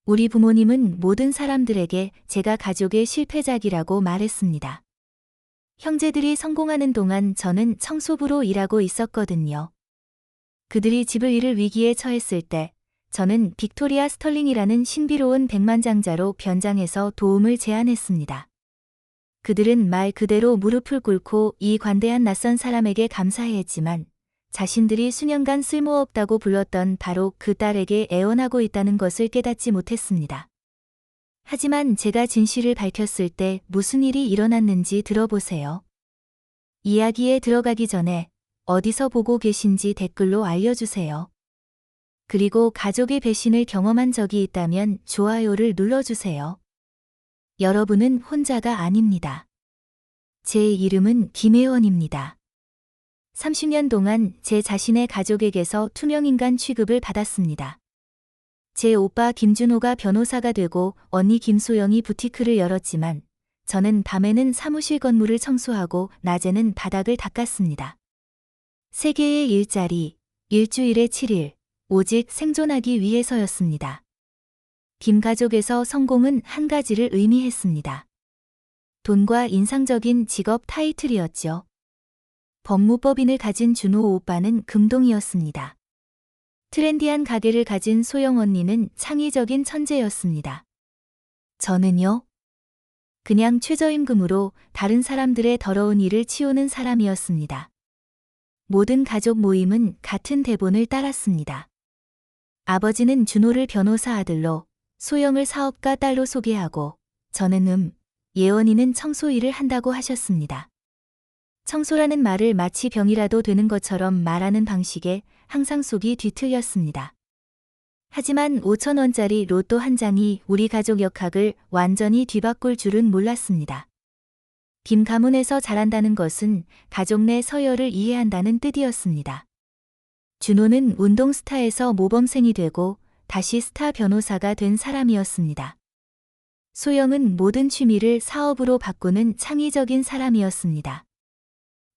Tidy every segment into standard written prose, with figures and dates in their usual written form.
우리 부모님은 모든 사람들에게 제가 가족의 실패작이라고 말했습니다. 형제들이 성공하는 동안 저는 청소부로 일하고 있었거든요. 그들이 집을 잃을 위기에 처했을 때 저는 빅토리아 스털링이라는 신비로운 백만장자로 변장해서 도움을 제안했습니다. 그들은 말 그대로 무릎을 꿇고 이 관대한 낯선 사람에게 감사해 했지만 자신들이 수년간 쓸모없다고 불렀던 바로 그 딸에게 애원하고 있다는 것을 깨닫지 못했습니다. 하지만 제가 진실을 밝혔을 때 무슨 일이 일어났는지 들어보세요. 이야기에 들어가기 전에 어디서 보고 계신지 댓글로 알려주세요. 그리고 가족의 배신을 경험한 적이 있다면 좋아요를 눌러주세요. 여러분은 혼자가 아닙니다. 제 이름은 김혜원입니다. 30년 동안 제 자신의 가족에게서 투명인간 취급을 받았습니다. 제 오빠 김준호가 변호사가 되고 언니 김소영이 부티크를 열었지만 저는 밤에는 사무실 건물을 청소하고 낮에는 바닥을 닦았습니다. 3개의 일자리, 일주일에 7일, 오직 생존하기 위해서였습니다. 김 가족에서 성공은 한 가지를 의미했습니다. 돈과 인상적인 직업 타이틀이었죠. 법무법인을 가진 준호 오빠는 금동이었습니다. 트렌디한 가게를 가진 소영 언니는 창의적인 천재였습니다. 저는요? 그냥 최저임금으로 다른 사람들의 더러운 일을 치우는 사람이었습니다. 모든 가족 모임은 같은 대본을 따랐습니다. 아버지는 준호를 변호사 아들로, 소영을 사업가 딸로 소개하고 저는 예원이는 청소 일을 한다고 하셨습니다. 청소라는 말을 마치 병이라도 되는 것처럼 말하는 방식에 항상 속이 뒤틀렸습니다. 하지만 5,000원짜리 로또 한 장이 우리 가족 역학을 완전히 뒤바꿀 줄은 몰랐습니다. 김 가문에서 자란다는 것은 가족 내 서열을 이해한다는 뜻이었습니다. 준호는 운동 스타에서 모범생이 되고 다시 스타 변호사가 된 사람이었습니다. 소영은 모든 취미를 사업으로 바꾸는 창의적인 사람이었습니다.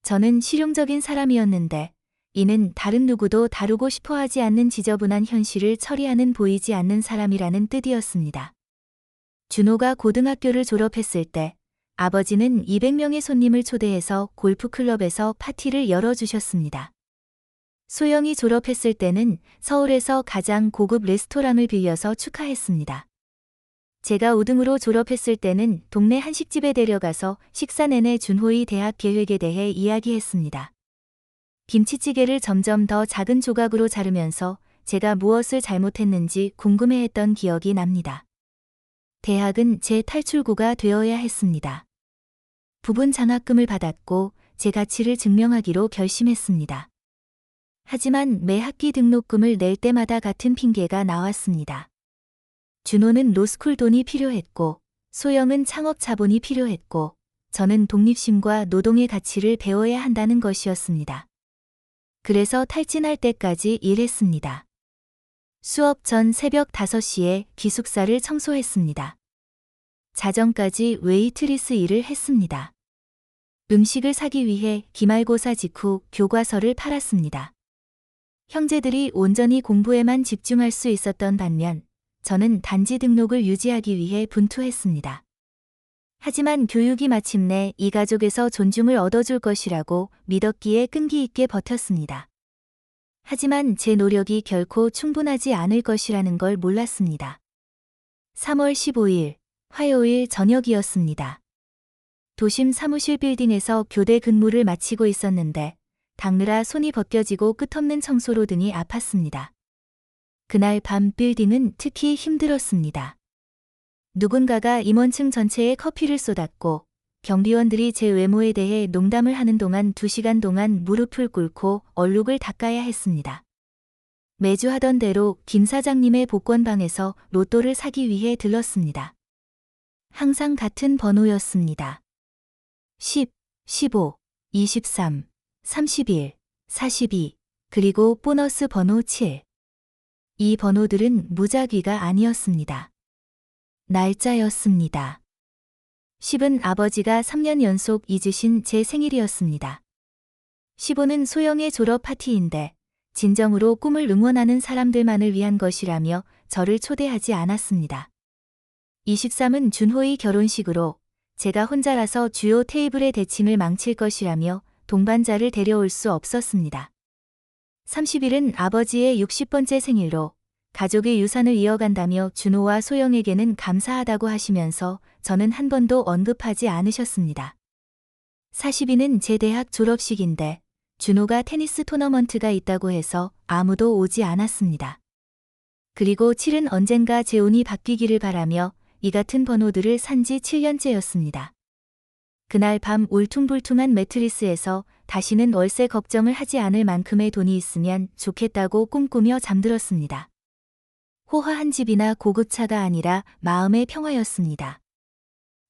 저는 실용적인 사람이었는데 이는 다른 누구도 다루고 싶어하지 않는 지저분한 현실을 처리하는 보이지 않는 사람이라는 뜻이었습니다. 준호가 고등학교를 졸업했을 때 아버지는 200명의 손님을 초대해서 골프클럽에서 파티를 열어주셨습니다. 소영이 졸업했을 때는 서울에서 가장 고급 레스토랑을 빌려서 축하했습니다. 제가 5등으로 졸업했을 때는 동네 한식집에 데려가서 식사 내내 준호의 대학 계획에 대해 이야기했습니다. 김치찌개를 점점 더 작은 조각으로 자르면서 제가 무엇을 잘못했는지 궁금해했던 기억이 납니다. 대학은 제 탈출구가 되어야 했습니다. 부분 장학금을 받았고 제 가치를 증명하기로 결심했습니다. 하지만 매 학기 등록금을 낼 때마다 같은 핑계가 나왔습니다. 준호는 로스쿨 돈이 필요했고 소영은 창업 자본이 필요했고 저는 독립심과 노동의 가치를 배워야 한다는 것이었습니다. 그래서 탈진할 때까지 일했습니다. 수업 전 새벽 5시에 기숙사를 청소했습니다. 자정까지 웨이트리스 일을 했습니다. 음식을 사기 위해 기말고사 직후 교과서를 팔았습니다. 형제들이 온전히 공부에만 집중할 수 있었던 반면 저는 단지 등록을 유지하기 위해 분투했습니다. 하지만 교육이 마침내 이 가족에서 존중을 얻어줄 것이라고 믿었기에 끈기 있게 버텼습니다. 하지만 제 노력이 결코 충분하지 않을 것이라는 걸 몰랐습니다. 3월 15일, 화요일 저녁이었습니다. 도심 사무실 빌딩에서 교대 근무를 마치고 있었는데 닦느라 손이 벗겨지고 끝없는 청소로 등이 아팠습니다. 그날 밤 빌딩은 특히 힘들었습니다. 누군가가 임원층 전체에 커피를 쏟았고 경비원들이 제 외모에 대해 농담을 하는 동안 2시간 동안 무릎을 꿇고 얼룩을 닦아야 했습니다. 매주 하던 대로 김 사장님의 복권방에서 로또를 사기 위해 들렀습니다. 항상 같은 번호였습니다. 10, 15, 23, 31, 42, 그리고 보너스 번호 7. 이 번호들은 무작위가 아니었습니다. 날짜였습니다. 10은 아버지가 3년 연속 잊으신 제 생일이었습니다. 15는 소영의 졸업 파티인데 진정으로 꿈을 응원하는 사람들만을 위한 것이라며 저를 초대하지 않았습니다. 23은 준호의 결혼식으로 제가 혼자라서 주요 테이블의 대칭을 망칠 것이라며 동반자를 데려올 수 없었습니다. 30일은 아버지의 60번째 생일로 가족의 유산을 이어간다며 준호와 소영에게는 감사하다고 하시면서 저는 한 번도 언급하지 않으셨습니다. 40일은 제 대학 졸업식인데 준호가 테니스 토너먼트가 있다고 해서 아무도 오지 않았습니다. 그리고 7은 언젠가 제 운이 바뀌기를 바라며 이 같은 번호들을 산 지 7년째였습니다. 그날 밤 울퉁불퉁한 매트리스에서 다시는 월세 걱정을 하지 않을 만큼의 돈이 있으면 좋겠다고 꿈꾸며 잠들었습니다. 호화한 집이나 고급차가 아니라 마음의 평화였습니다.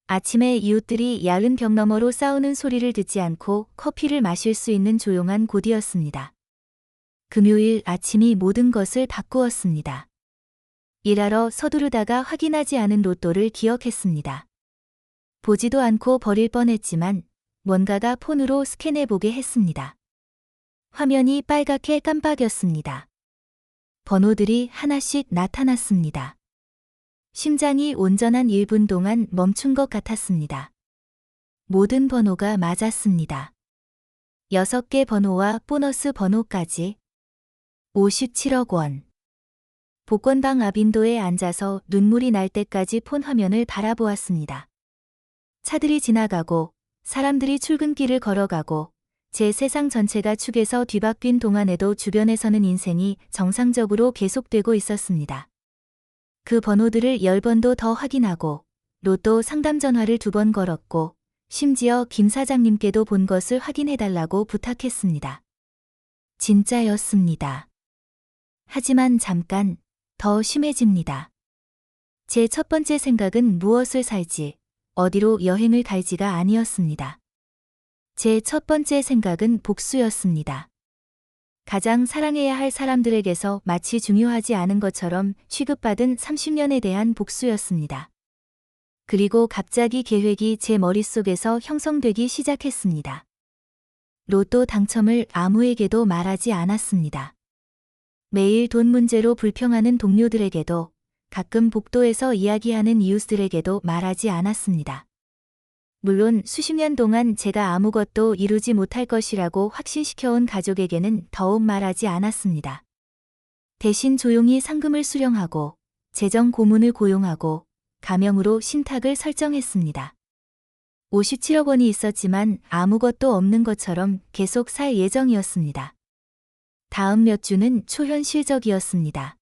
아침에 이웃들이 야른 벽 너머로 싸우는 소리를 듣지 않고 커피를 마실 수 있는 조용한 곳이었습니다. 금요일 아침이 모든 것을 바꾸었습니다. 일하러 서두르다가 확인하지 않은 로또를 기억했습니다. 보지도 않고 버릴 뻔했지만 뭔가가 폰으로 스캔해보게 했습니다. 화면이 빨갛게 깜빡였습니다. 번호들이 하나씩 나타났습니다. 심장이 온전한 1분 동안 멈춘 것 같았습니다. 모든 번호가 맞았습니다. 6개 번호와 보너스 번호까지. 57억 원. 복권방 앞 윈도에 앉아서 눈물이 날 때까지 폰 화면을 바라보았습니다. 차들이 지나가고 사람들이 출근길을 걸어가고 제 세상 전체가 축에서 뒤바뀐 동안에도 주변에서는 인생이 정상적으로 계속되고 있었습니다. 그 번호들을 10번도 더 확인하고 로또 상담 전화를 2번 걸었고 심지어 김 사장님께도 본 것을 확인해달라고 부탁했습니다. 진짜였습니다. 하지만 잠깐 더 심해집니다. 제 첫 번째 생각은 무엇을 살지, 어디로 여행을 갈지가 아니었습니다. 제 첫 번째 생각은 복수였습니다. 가장 사랑해야 할 사람들에게서 마치 중요하지 않은 것처럼 취급받은 30년에 대한 복수였습니다. 그리고 갑자기 계획이 제 머릿속에서 형성되기 시작했습니다. 로또 당첨을 아무에게도 말하지 않았습니다. 매일 돈 문제로 불평하는 동료들에게도 가끔 복도에서 이야기하는 이웃들에게도 말하지 않았습니다. 물론 수십 년 동안 제가 아무것도 이루지 못할 것이라고 확신시켜온 가족에게는 더욱 말하지 않았습니다. 대신 조용히 상금을 수령하고 재정 고문을 고용하고 가명으로 신탁을 설정했습니다. 57억 원이 있었지만 아무것도 없는 것처럼 계속 살 예정이었습니다. 다음 몇 주는 초현실적이었습니다.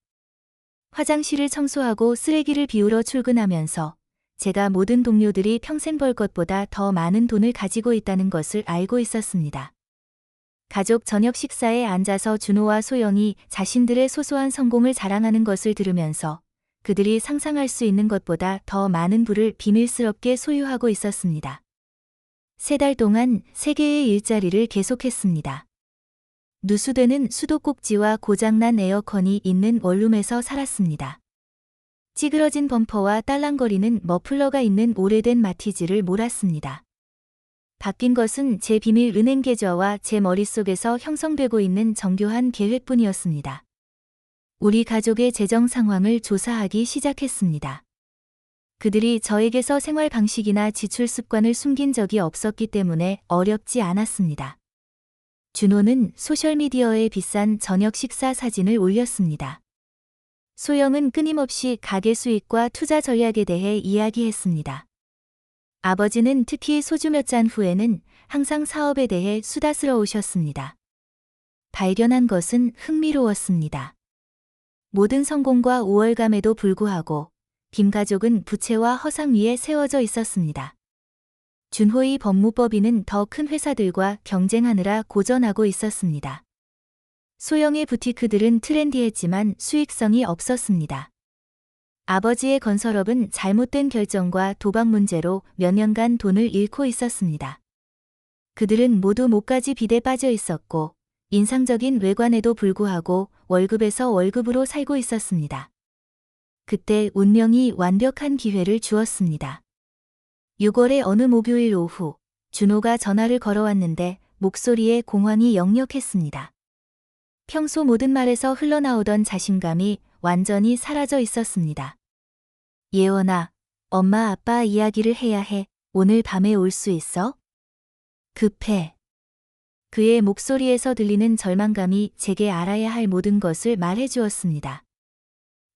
화장실을 청소하고 쓰레기를 비우러 출근하면서 제가 모든 동료들이 평생 벌 것보다 더 많은 돈을 가지고 있다는 것을 알고 있었습니다. 가족 저녁 식사에 앉아서 준호와 소영이 자신들의 소소한 성공을 자랑하는 것을 들으면서 그들이 상상할 수 있는 것보다 더 많은 부를 비밀스럽게 소유하고 있었습니다. 3달 동안 3개의 일자리를 계속했습니다. 누수되는 수도꼭지와 고장난 에어컨이 있는 원룸에서 살았습니다. 찌그러진 범퍼와 딸랑거리는 머플러가 있는 오래된 마티즈를 몰았습니다. 바뀐 것은 제 비밀 은행 계좌와 제 머릿속에서 형성되고 있는 정교한 계획뿐이었습니다. 우리 가족의 재정 상황을 조사하기 시작했습니다. 그들이 저에게서 생활 방식이나 지출 습관을 숨긴 적이 없었기 때문에 어렵지 않았습니다. 준호는 소셜미디어에 비싼 저녁 식사 사진을 올렸습니다. 소영은 끊임없이 가게 수익과 투자 전략에 대해 이야기했습니다. 아버지는 특히 소주 몇 잔 후에는 항상 사업에 대해 수다스러우셨습니다. 발견한 것은 흥미로웠습니다. 모든 성공과 우월감에도 불구하고 김 가족은 부채와 허상 위에 세워져 있었습니다. 준호의 법무법인은 더 큰 회사들과 경쟁하느라 고전하고 있었습니다. 소영의 부티크들은 트렌디했지만 수익성이 없었습니다. 아버지의 건설업은 잘못된 결정과 도박 문제로 몇 년간 돈을 잃고 있었습니다. 그들은 모두 목까지 빚에 빠져 있었고 인상적인 외관에도 불구하고 월급에서 월급으로 살고 있었습니다. 그때 운명이 완벽한 기회를 주었습니다. 6월의 어느 목요일 오후 준호가 전화를 걸어왔는데 목소리에 공황이 역력했습니다. 평소 모든 말에서 흘러나오던 자신감이 완전히 사라져 있었습니다. 예원아, 엄마 아빠 이야기를 해야 해. 오늘 밤에 올 수 있어? 급해. 그의 목소리에서 들리는 절망감이 제게 알아야 할 모든 것을 말해 주었습니다.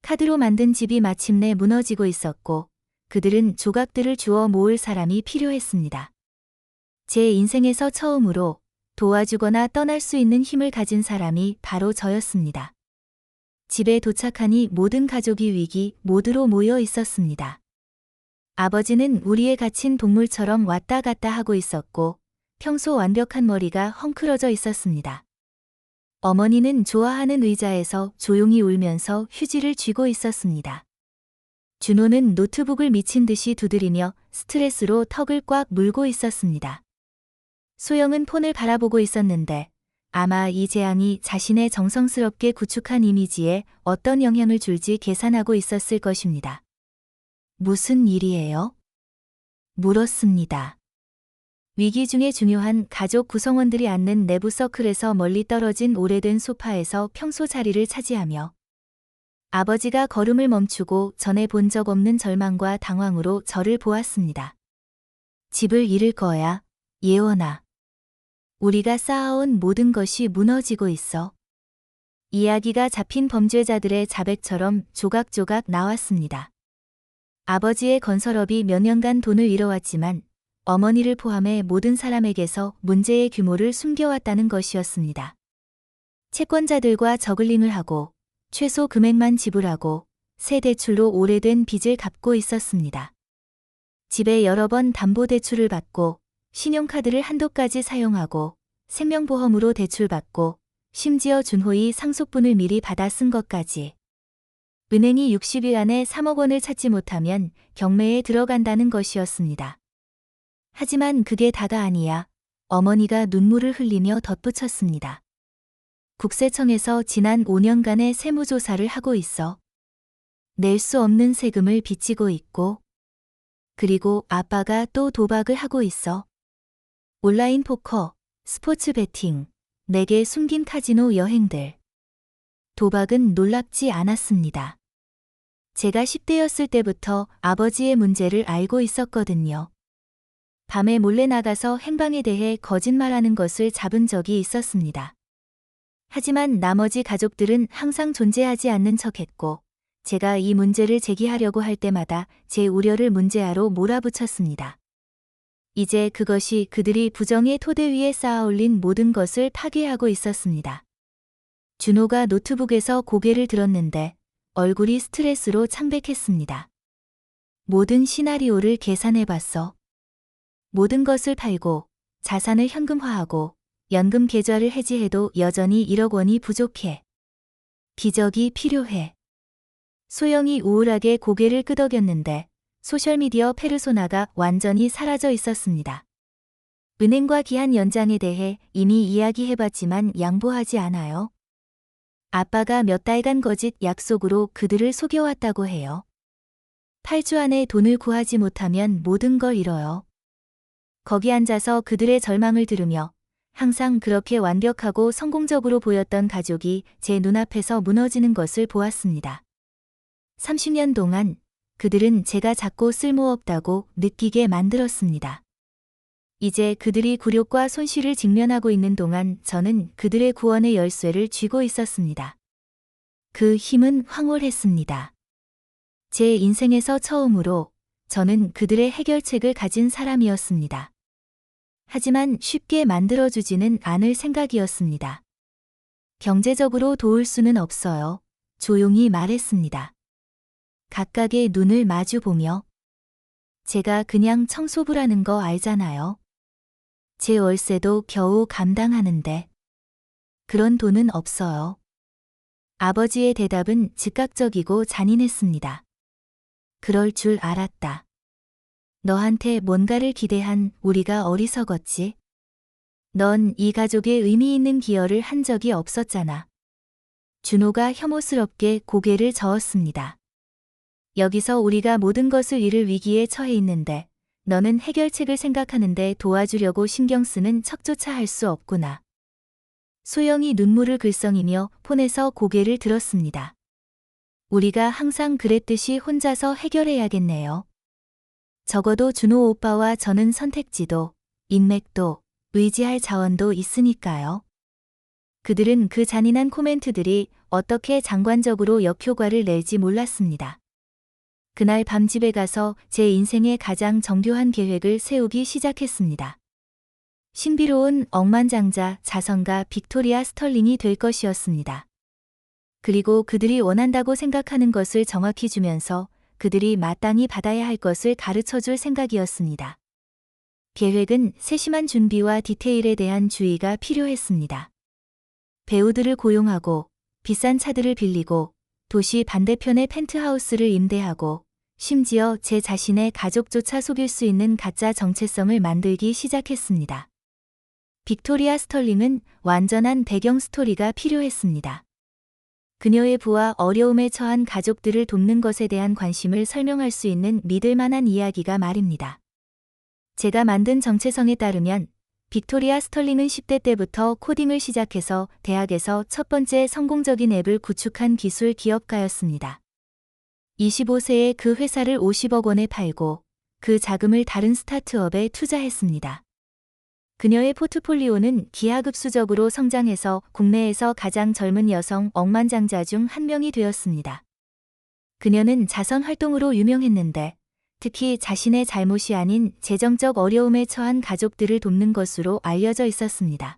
카드로 만든 집이 마침내 무너지고 있었고 그들은 조각들을 주워 모을 사람이 필요했습니다. 제 인생에서 처음으로 도와주거나 떠날 수 있는 힘을 가진 사람이 바로 저였습니다. 집에 도착하니 모든 가족이 위기 모드로 모여 있었습니다. 아버지는 우리의 갇힌 동물처럼 왔다 갔다 하고 있었고 평소 완벽한 머리가 헝클어져 있었습니다. 어머니는 좋아하는 의자에서 조용히 울면서 휴지를 쥐고 있었습니다. 준호는 노트북을 미친 듯이 두드리며 스트레스로 턱을 꽉 물고 있었습니다. 소영은 폰을 바라보고 있었는데 아마 이 재앙이 자신의 정성스럽게 구축한 이미지에 어떤 영향을 줄지 계산하고 있었을 것입니다. 무슨 일이에요? 물었습니다. 위기 중에 중요한 가족 구성원들이 앉는 내부 서클에서 멀리 떨어진 오래된 소파에서 평소 자리를 차지하며 아버지가 걸음을 멈추고 전에 본 적 없는 절망과 당황으로 저를 보았습니다. 집을 잃을 거야, 예원아. 우리가 쌓아온 모든 것이 무너지고 있어. 이야기가 잡힌 범죄자들의 자백처럼 조각조각 나왔습니다. 아버지의 건설업이 몇 년간 돈을 잃어왔지만 어머니를 포함해 모든 사람에게서 문제의 규모를 숨겨왔다는 것이었습니다. 채권자들과 저글링을 하고 최소 금액만 지불하고 새 대출로 오래된 빚을 갚고 있었습니다. 집에 여러 번 담보대출을 받고 신용카드를 한도까지 사용하고 생명보험으로 대출받고 심지어 준호의 상속분을 미리 받아 쓴 것까지. 은행이 60일 안에 3억 원을 찾지 못하면 경매에 들어간다는 것이었습니다. 하지만 그게 다가 아니야. 어머니가 눈물을 흘리며 덧붙였습니다. 국세청에서 지난 5년간의 세무조사를 하고 있어. 낼 수 없는 세금을 빚지고 있고 그리고 아빠가 또 도박을 하고 있어. 온라인 포커, 스포츠 베팅, 내게 숨긴 카지노 여행들. 도박은 놀랍지 않았습니다. 제가 10대였을 때부터 아버지의 문제를 알고 있었거든요. 밤에 몰래 나가서 행방에 대해 거짓말하는 것을 잡은 적이 있었습니다. 하지만 나머지 가족들은 항상 존재하지 않는 척했고 제가 이 문제를 제기하려고 할 때마다 제 우려를 문제아로 몰아붙였습니다. 이제 그것이 그들이 부정의 토대 위에 쌓아올린 모든 것을 파괴하고 있었습니다. 준호가 노트북에서 고개를 들었는데 얼굴이 스트레스로 창백했습니다. 모든 시나리오를 계산해봤어. 모든 것을 팔고 자산을 현금화하고 연금 계좌를 해지해도 여전히 1억 원이 부족해. 기적이 필요해. 소영이 우울하게 고개를 끄덕였는데 소셜미디어 페르소나가 완전히 사라져 있었습니다. 은행과 기한 연장에 대해 이미 이야기해봤지만 양보하지 않아요. 아빠가 몇 달간 거짓 약속으로 그들을 속여왔다고 해요. 8주 안에 돈을 구하지 못하면 모든 걸 잃어요. 거기 앉아서 그들의 절망을 들으며 항상 그렇게 완벽하고 성공적으로 보였던 가족이 제 눈앞에서 무너지는 것을 보았습니다. 30년 동안 그들은 제가 작고 쓸모없다고 느끼게 만들었습니다. 이제 그들이 굴욕과 손실을 직면하고 있는 동안 저는 그들의 구원의 열쇠를 쥐고 있었습니다. 그 힘은 황홀했습니다. 제 인생에서 처음으로 저는 그들의 해결책을 가진 사람이었습니다. 하지만 쉽게 만들어주지는 않을 생각이었습니다. 경제적으로 도울 수는 없어요. 조용히 말했습니다. 각각의 눈을 마주보며 제가 그냥 청소부라는 거 알잖아요. 제 월세도 겨우 감당하는데 그런 돈은 없어요. 아버지의 대답은 즉각적이고 잔인했습니다. 그럴 줄 알았다. 너한테 뭔가를 기대한 우리가 어리석었지. 넌 이 가족에 의미 있는 기여를 한 적이 없었잖아. 준호가 혐오스럽게 고개를 저었습니다. 여기서 우리가 모든 것을 잃을 위기에 처해 있는데 너는 해결책을 생각하는데 도와주려고 신경 쓰는 척조차 할 수 없구나. 소영이 눈물을 글썽이며 폰에서 고개를 들었습니다. 우리가 항상 그랬듯이 혼자서 해결해야겠네요. 적어도 준호 오빠와 저는 선택지도, 인맥도, 의지할 자원도 있으니까요. 그들은 그 잔인한 코멘트들이 어떻게 장관적으로 역효과를 낼지 몰랐습니다. 그날 밤 집에 가서 제 인생의 가장 정교한 계획을 세우기 시작했습니다. 신비로운 억만장자 자선가 빅토리아 스털링이 될 것이었습니다. 그리고 그들이 원한다고 생각하는 것을 정확히 주면서 그들이 마땅히 받아야 할 것을 가르쳐줄 생각이었습니다. 계획은 세심한 준비와 디테일에 대한 주의가 필요했습니다. 배우들을 고용하고 비싼 차들을 빌리고 도시 반대편의 펜트하우스를 임대하고 심지어 제 자신의 가족조차 속일 수 있는 가짜 정체성을 만들기 시작했습니다. 빅토리아 스털링은 완전한 배경 스토리가 필요했습니다. 그녀의 부와 어려움에 처한 가족들을 돕는 것에 대한 관심을 설명할 수 있는 믿을 만한 이야기가 말입니다. 제가 만든 정체성에 따르면 빅토리아 스털링은 10대 때부터 코딩을 시작해서 대학에서 첫 번째 성공적인 앱을 구축한 기술 기업가였습니다. 25세에 그 회사를 50억 원에 팔고 그 자금을 다른 스타트업에 투자했습니다. 그녀의 포트폴리오는 기하급수적으로 성장해서 국내에서 가장 젊은 여성 억만장자 중 한 명이 되었습니다. 그녀는 자선 활동으로 유명했는데 특히 자신의 잘못이 아닌 재정적 어려움에 처한 가족들을 돕는 것으로 알려져 있었습니다.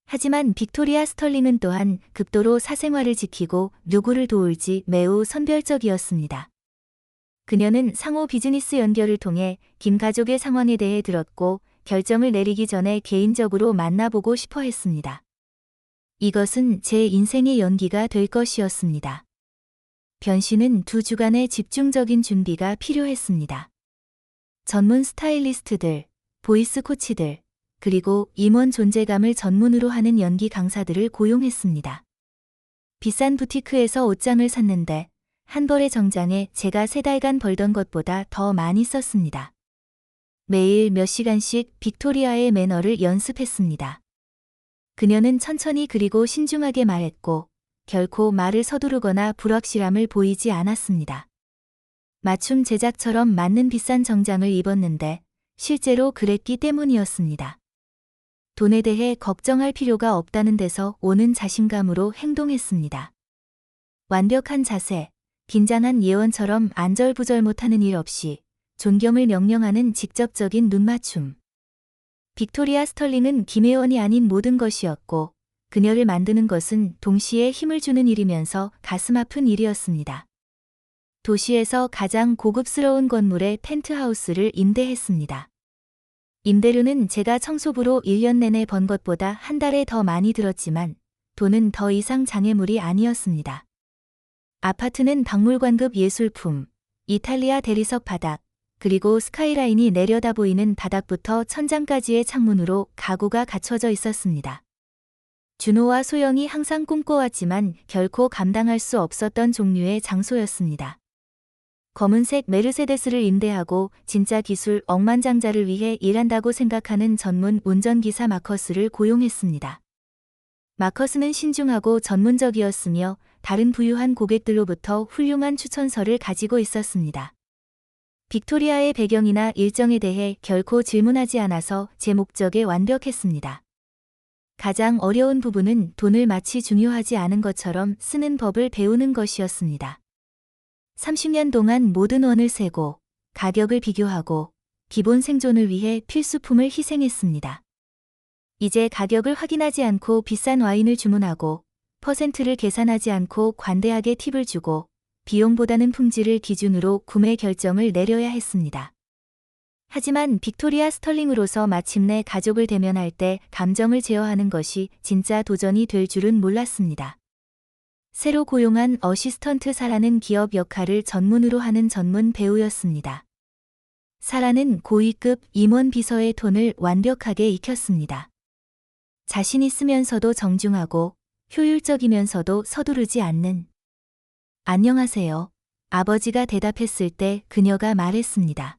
하지만 빅토리아 스털링은 또한 극도로 사생활을 지키고 누구를 도울지 매우 선별적이었습니다. 그녀는 상호 비즈니스 연결을 통해 김 가족의 상황에 대해 들었고 결정을 내리기 전에 개인적으로 만나보고 싶어 했습니다. 이것은 제 인생의 연기가 될 것이었습니다. 변신은 2주간의 집중적인 준비가 필요했습니다. 전문 스타일리스트들, 보이스 코치들, 그리고 임원 존재감을 전문으로 하는 연기 강사들을 고용했습니다. 비싼 부티크에서 옷장을 샀는데 한 벌의 정장에 제가 3달간 벌던 것보다 더 많이 썼습니다. 매일 몇 시간씩 빅토리아의 매너를 연습했습니다. 그녀는 천천히 그리고 신중하게 말했고 결코 말을 서두르거나 불확실함을 보이지 않았습니다. 맞춤 제작처럼 맞는 비싼 정장을 입었는데 실제로 그랬기 때문이었습니다. 돈에 대해 걱정할 필요가 없다는 데서 오는 자신감으로 행동했습니다. 완벽한 자세, 긴장한 예원처럼 안절부절 못하는 일 없이 존경을 명령하는 직접적인 눈맞춤. 빅토리아 스털링은 김혜원이 아닌 모든 것이었고 그녀를 만드는 것은 동시에 힘을 주는 일이면서 가슴 아픈 일이었습니다. 도시에서 가장 고급스러운 건물의 펜트하우스를 임대했습니다. 임대료는 제가 청소부로 1년 내내 번 것보다 한 달에 더 많이 들었지만 돈은 더 이상 장애물이 아니었습니다. 아파트는 박물관급 예술품, 이탈리아 대리석 바닥, 그리고 스카이라인이 내려다 보이는 바닥부터 천장까지의 창문으로 가구가 갖춰져 있었습니다. 준호와 소영이 항상 꿈꿔왔지만 결코 감당할 수 없었던 종류의 장소였습니다. 검은색 메르세데스를 임대하고 진짜 기술 억만장자를 위해 일한다고 생각하는 전문 운전기사 마커스를 고용했습니다. 마커스는 신중하고 전문적이었으며 다른 부유한 고객들로부터 훌륭한 추천서를 가지고 있었습니다. 빅토리아의 배경이나 일정에 대해 결코 질문하지 않아서 제 목적에 완벽했습니다. 가장 어려운 부분은 돈을 마치 중요하지 않은 것처럼 쓰는 법을 배우는 것이었습니다. 30년 동안 모든 원을 세고 가격을 비교하고 기본 생존을 위해 필수품을 희생했습니다. 이제 가격을 확인하지 않고 비싼 와인을 주문하고 퍼센트를 계산하지 않고 관대하게 팁을 주고 비용보다는 품질을 기준으로 구매 결정을 내려야 했습니다. 하지만 빅토리아 스털링으로서 마침내 가족을 대면할 때 감정을 제어하는 것이 진짜 도전이 될 줄은 몰랐습니다. 새로 고용한 어시스턴트 사라는 기업 역할을 전문으로 하는 전문 배우였습니다. 사라는 고위급 임원 비서의 톤을 완벽하게 익혔습니다. 자신 있으면서도 정중하고 효율적이면서도 서두르지 않는. 안녕하세요. 아버지가 대답했을 때 그녀가 말했습니다.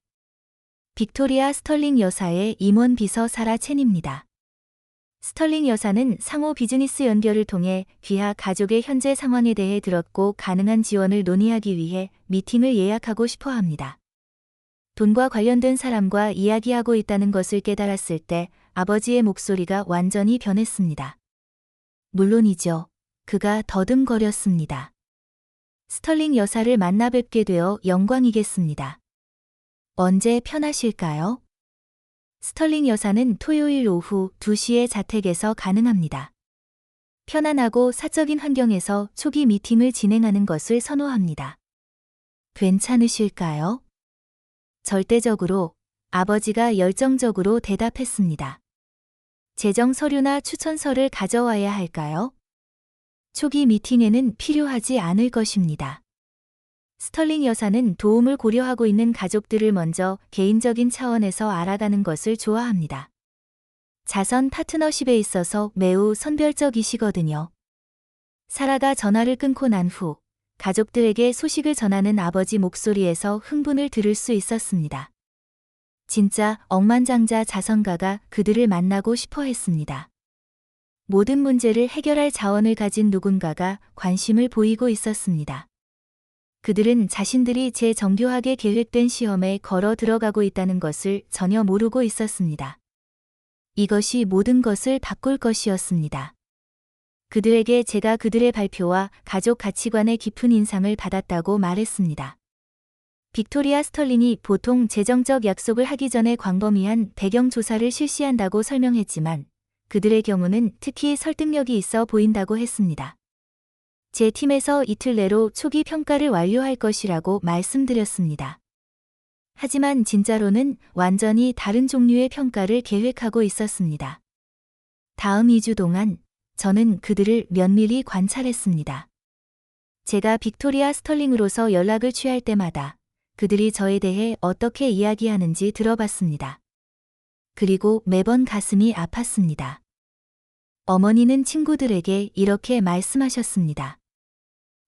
빅토리아 스털링 여사의 임원 비서 사라 첸입니다. 스털링 여사는 상호 비즈니스 연결을 통해 귀하 가족의 현재 상황에 대해 들었고 가능한 지원을 논의하기 위해 미팅을 예약하고 싶어 합니다. 돈과 관련된 사람과 이야기하고 있다는 것을 깨달았을 때 아버지의 목소리가 완전히 변했습니다. 물론이죠. 그가 더듬거렸습니다. 스털링 여사를 만나 뵙게 되어 영광이겠습니다. 언제 편하실까요? 스털링 여사는 토요일 오후 2시에 자택에서 가능합니다. 편안하고 사적인 환경에서 초기 미팅을 진행하는 것을 선호합니다. 괜찮으실까요? 절대적으로 아버지가 열정적으로 대답했습니다. 재정 서류나 추천서를 가져와야 할까요? 초기 미팅에는 필요하지 않을 것입니다. 스털링 여사는 도움을 고려하고 있는 가족들을 먼저 개인적인 차원에서 알아가는 것을 좋아합니다. 자선 파트너십에 있어서 매우 선별적이시거든요. 사라가 전화를 끊고 난 후 가족들에게 소식을 전하는 아버지 목소리에서 흥분을 들을 수 있었습니다. 진짜 억만장자 자선가가 그들을 만나고 싶어 했습니다. 모든 문제를 해결할 자원을 가진 누군가가 관심을 보이고 있었습니다. 그들은 자신들이 재정교하게 계획된 시험에 걸어 들어가고 있다는 것을 전혀 모르고 있었습니다. 이것이 모든 것을 바꿀 것이었습니다. 그들에게 제가 그들의 발표와 가족 가치관의 깊은 인상을 받았다고 말했습니다. 빅토리아 스털링이 보통 재정적 약속을 하기 전에 광범위한 배경 조사를 실시한다고 설명했지만 그들의 경우는 특히 설득력이 있어 보인다고 했습니다. 제 팀에서 이틀 내로 초기 평가를 완료할 것이라고 말씀드렸습니다. 하지만 진짜로는 완전히 다른 종류의 평가를 계획하고 있었습니다. 다음 2주 동안 저는 그들을 면밀히 관찰했습니다. 제가 빅토리아 스털링으로서 연락을 취할 때마다 그들이 저에 대해 어떻게 이야기하는지 들어봤습니다. 그리고 매번 가슴이 아팠습니다. 어머니는 친구들에게 이렇게 말씀하셨습니다.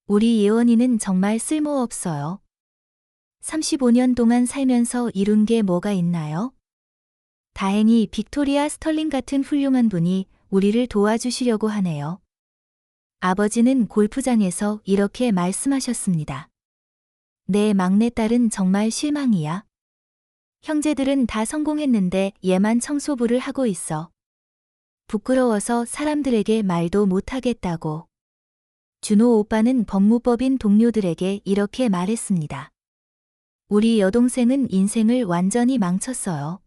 우리 예원이는 정말 쓸모없어요. 35년 동안 살면서 이룬 게 뭐가 있나요? 다행히 빅토리아 스털링 같은 훌륭한 분이 우리를 도와주시려고 하네요. 아버지는 골프장에서 이렇게 말씀하셨습니다. 내 막내딸은 정말 실망이야. 형제들은 다 성공했는데 얘만 청소부를 하고 있어. 부끄러워서 사람들에게 말도 못하겠다고. 준호 오빠는 법무법인 동료들에게 이렇게 말했습니다. 우리 여동생은 인생을 완전히 망쳤어요.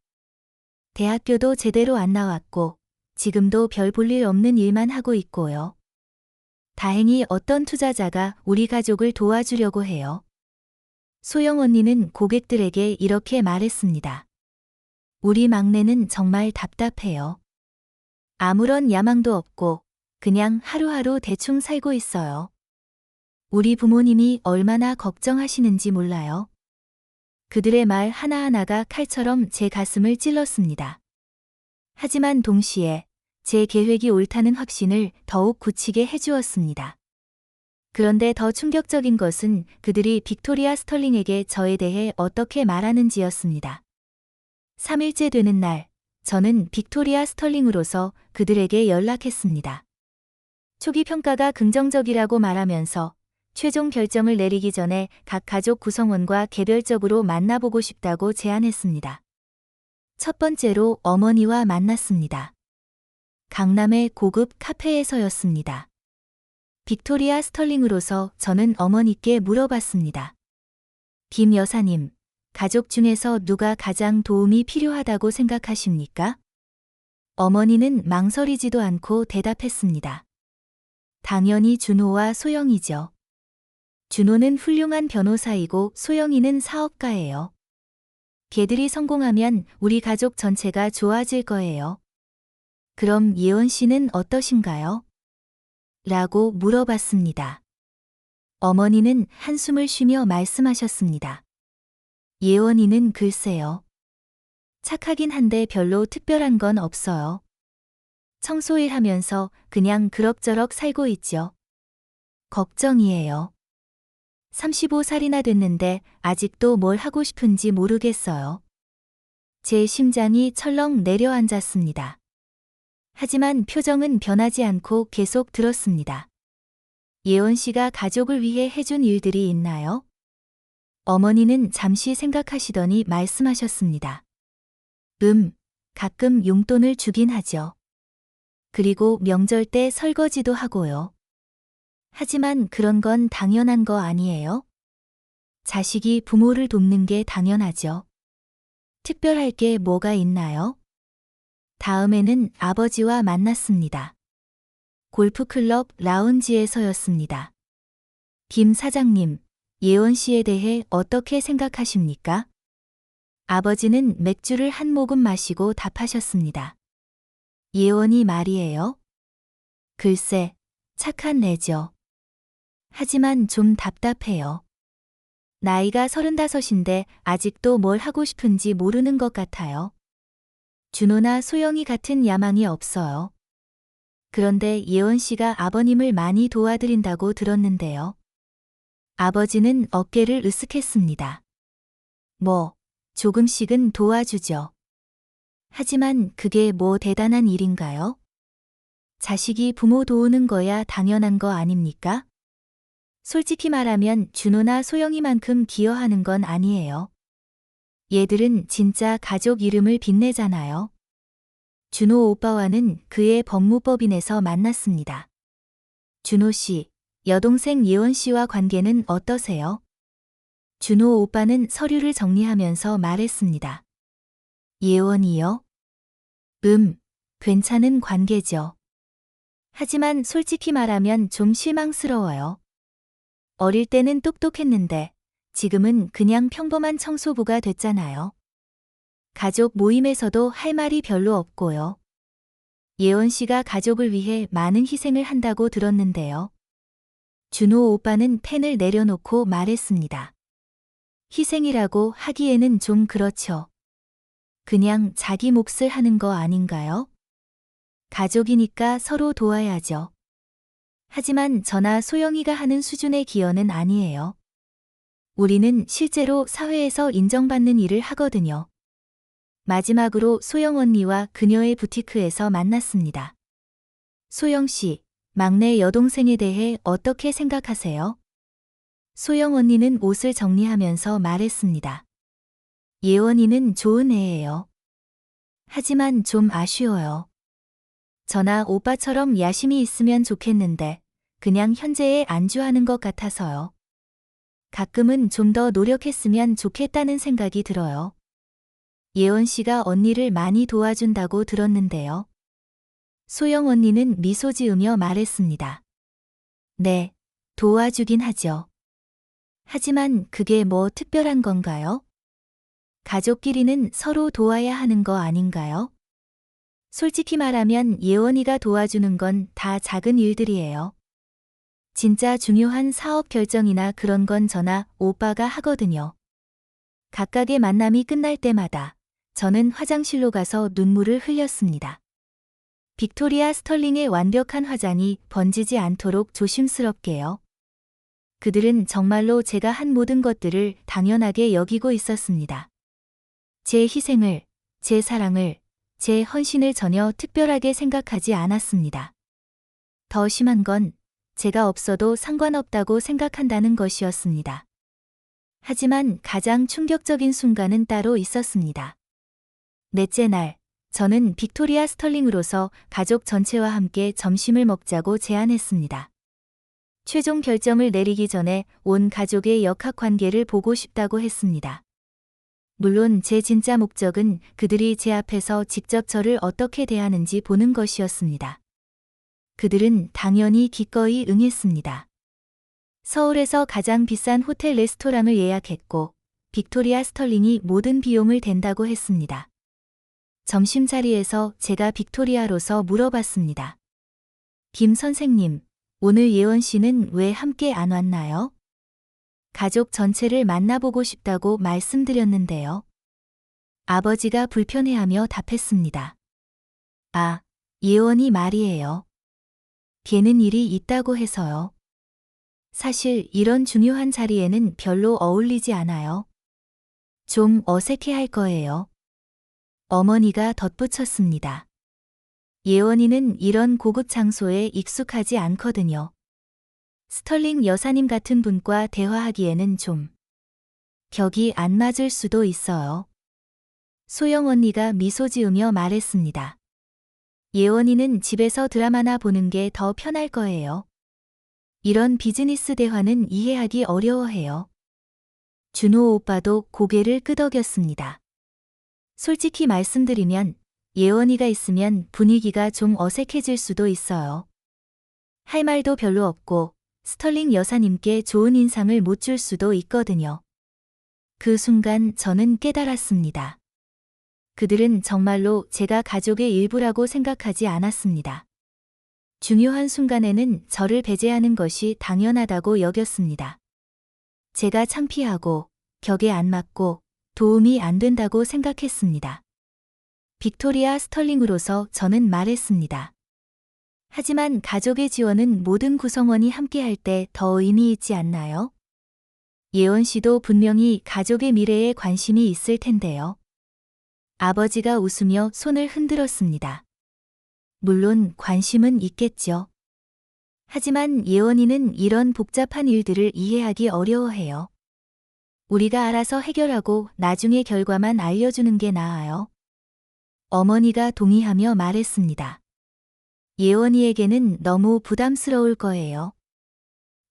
대학교도 제대로 안 나왔고 지금도 별 볼 일 없는 일만 하고 있고요. 다행히 어떤 투자자가 우리 가족을 도와주려고 해요. 소영 언니는 고객들에게 이렇게 말했습니다. 우리 막내는 정말 답답해요. 아무런 야망도 없고 그냥 하루하루 대충 살고 있어요. 우리 부모님이 얼마나 걱정하시는지 몰라요. 그들의 말 하나하나가 칼처럼 제 가슴을 찔렀습니다. 하지만 동시에 제 계획이 옳다는 확신을 더욱 굳히게 해주었습니다. 그런데 더 충격적인 것은 그들이 빅토리아 스털링에게 저에 대해 어떻게 말하는지였습니다. 3일째 되는 날, 저는 빅토리아 스털링으로서 그들에게 연락했습니다. 초기 평가가 긍정적이라고 말하면서 최종 결정을 내리기 전에 각 가족 구성원과 개별적으로 만나보고 싶다고 제안했습니다. 첫 번째로 어머니와 만났습니다. 강남의 고급 카페에서였습니다. 빅토리아 스털링으로서 저는 어머니께 물어봤습니다. 김 여사님, 가족 중에서 누가 가장 도움이 필요하다고 생각하십니까? 어머니는 망설이지도 않고 대답했습니다. 당연히 준호와 소영이죠. 준호는 훌륭한 변호사이고 소영이는 사업가예요. 걔들이 성공하면 우리 가족 전체가 좋아질 거예요. 그럼 예원 씨는 어떠신가요? 라고 물어봤습니다. 어머니는 한숨을 쉬며 말씀하셨습니다. 예원이는 글쎄요. 착하긴 한데 별로 특별한 건 없어요. 청소일 하면서 그냥 그럭저럭 살고 있죠. 걱정이에요. 35살이나 됐는데 아직도 뭘 하고 싶은지 모르겠어요. 제 심장이 철렁 내려앉았습니다. 하지만 표정은 변하지 않고 계속 들었습니다. 예원 씨가 가족을 위해 해준 일들이 있나요? 어머니는 잠시 생각하시더니 말씀하셨습니다. 가끔 용돈을 주긴 하죠. 그리고 명절 때 설거지도 하고요. 하지만 그런 건 당연한 거 아니에요? 자식이 부모를 돕는 게 당연하죠. 특별할 게 뭐가 있나요? 다음에는 아버지와 만났습니다. 골프클럽 라운지에서였습니다. 김 사장님, 예원 씨에 대해 어떻게 생각하십니까? 아버지는 맥주를 한 모금 마시고 답하셨습니다. 예원이 말이에요? 글쎄, 착한 애죠. 하지만 좀 답답해요. 나이가 35인데 아직도 뭘 하고 싶은지 모르는 것 같아요. 준호나 소영이 같은 야망이 없어요. 그런데 예원 씨가 아버님을 많이 도와드린다고 들었는데요. 아버지는 어깨를 으쓱했습니다. 조금씩은 도와주죠. 하지만 그게 뭐 대단한 일인가요? 자식이 부모 도우는 거야 당연한 거 아닙니까? 솔직히 말하면 준호나 소영이만큼 기여하는 건 아니에요. 얘들은 진짜 가족 이름을 빛내잖아요. 준호 오빠와는 그의 법무법인에서 만났습니다. 준호 씨, 여동생 예원 씨와 관계는 어떠세요? 준호 오빠는 서류를 정리하면서 말했습니다. 예원이요? 괜찮은 관계죠. 하지만 솔직히 말하면 좀 실망스러워요. 어릴 때는 똑똑했는데 지금은 그냥 평범한 청소부가 됐잖아요. 가족 모임에서도 할 말이 별로 없고요. 예원 씨가 가족을 위해 많은 희생을 한다고 들었는데요. 준호 오빠는 펜을 내려놓고 말했습니다. 희생이라고 하기에는 좀 그렇죠. 그냥 자기 몫을 하는 거 아닌가요? 가족이니까 서로 도와야죠. 하지만 저나 소영이가 하는 수준의 기여는 아니에요. 우리는 실제로 사회에서 인정받는 일을 하거든요. 마지막으로 소영 언니와 그녀의 부티크에서 만났습니다. 소영 씨, 막내 여동생에 대해 어떻게 생각하세요? 소영 언니는 옷을 정리하면서 말했습니다. 예원이는 좋은 애예요. 하지만 좀 아쉬워요. 저나 오빠처럼 야심이 있으면 좋겠는데 그냥 현재에 안주하는 것 같아서요. 가끔은 좀 더 노력했으면 좋겠다는 생각이 들어요. 예원 씨가 언니를 많이 도와준다고 들었는데요. 소영 언니는 미소 지으며 말했습니다. 네, 도와주긴 하죠. 하지만 그게 뭐 특별한 건가요? 가족끼리는 서로 도와야 하는 거 아닌가요? 솔직히 말하면 예원이가 도와주는 건 다 작은 일들이에요. 진짜 중요한 사업 결정이나 그런 건 저나 오빠가 하거든요. 각각의 만남이 끝날 때마다 저는 화장실로 가서 눈물을 흘렸습니다. 빅토리아 스털링의 완벽한 화장이 번지지 않도록 조심스럽게요. 그들은 정말로 제가 한 모든 것들을 당연하게 여기고 있었습니다. 제 희생을, 제 사랑을, 제 헌신을 전혀 특별하게 생각하지 않았습니다. 더 심한 건 제가 없어도 상관없다고 생각한다는 것이었습니다. 하지만 가장 충격적인 순간은 따로 있었습니다. 넷째 날, 저는 빅토리아 스털링으로서 가족 전체와 함께 점심을 먹자고 제안했습니다. 최종 결정을 내리기 전에 온 가족의 역학관계를 보고 싶다고 했습니다. 물론 제 진짜 목적은 그들이 제 앞에서 직접 저를 어떻게 대하는지 보는 것이었습니다. 그들은 당연히 기꺼이 응했습니다. 서울에서 가장 비싼 호텔 레스토랑을 예약했고 빅토리아 스털링이 모든 비용을 댄다고 했습니다. 점심자리에서 제가 빅토리아로서 물어봤습니다. 김 선생님, 오늘 예원 씨는 왜 함께 안 왔나요? 가족 전체를 만나보고 싶다고 말씀드렸는데요. 아버지가 불편해하며 답했습니다. 아, 예원이 말이에요. 걔는 일이 있다고 해서요. 사실 이런 중요한 자리에는 별로 어울리지 않아요. 좀 어색해할 거예요. 어머니가 덧붙였습니다. 예원이는 이런 고급 장소에 익숙하지 않거든요. 스털링 여사님 같은 분과 대화하기에는 좀 격이 안 맞을 수도 있어요. 소영 언니가 미소 지으며 말했습니다. 예원이는 집에서 드라마나 보는 게 더 편할 거예요. 이런 비즈니스 대화는 이해하기 어려워해요. 준호 오빠도 고개를 끄덕였습니다. 솔직히 말씀드리면 예원이가 있으면 분위기가 좀 어색해질 수도 있어요. 할 말도 별로 없고 스털링 여사님께 좋은 인상을 못 줄 수도 있거든요. 그 순간 저는 깨달았습니다. 그들은 정말로 제가 가족의 일부라고 생각하지 않았습니다. 중요한 순간에는 저를 배제하는 것이 당연하다고 여겼습니다. 제가 창피하고 격에 안 맞고 도움이 안 된다고 생각했습니다. 빅토리아 스털링으로서 저는 말했습니다. 하지만 가족의 지원은 모든 구성원이 함께할 때 더 의미 있지 않나요? 예원 씨도 분명히 가족의 미래에 관심이 있을 텐데요. 아버지가 웃으며 손을 흔들었습니다. 물론 관심은 있겠죠. 하지만 예원이는 이런 복잡한 일들을 이해하기 어려워해요. 우리가 알아서 해결하고 나중에 결과만 알려주는 게 나아요. 어머니가 동의하며 말했습니다. 예원이에게는 너무 부담스러울 거예요.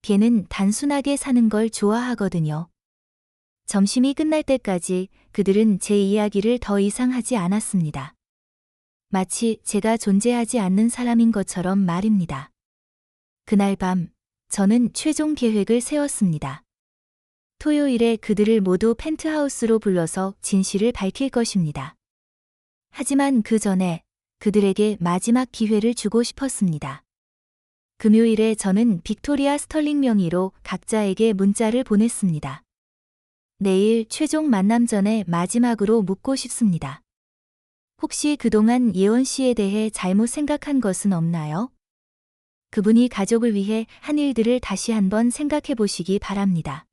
걔는 단순하게 사는 걸 좋아하거든요. 점심이 끝날 때까지 그들은 제 이야기를 더 이상 하지 않았습니다. 마치 제가 존재하지 않는 사람인 것처럼 말입니다. 그날 밤, 저는 최종 계획을 세웠습니다. 토요일에 그들을 모두 펜트하우스로 불러서 진실을 밝힐 것입니다. 하지만 그 전에 그들에게 마지막 기회를 주고 싶었습니다. 금요일에 저는 빅토리아 스털링 명의로 각자에게 문자를 보냈습니다. 내일 최종 만남 전에 마지막으로 묻고 싶습니다. 혹시 그동안 예원 씨에 대해 잘못 생각한 것은 없나요? 그분이 가족을 위해 한 일들을 다시 한번 생각해 보시기 바랍니다.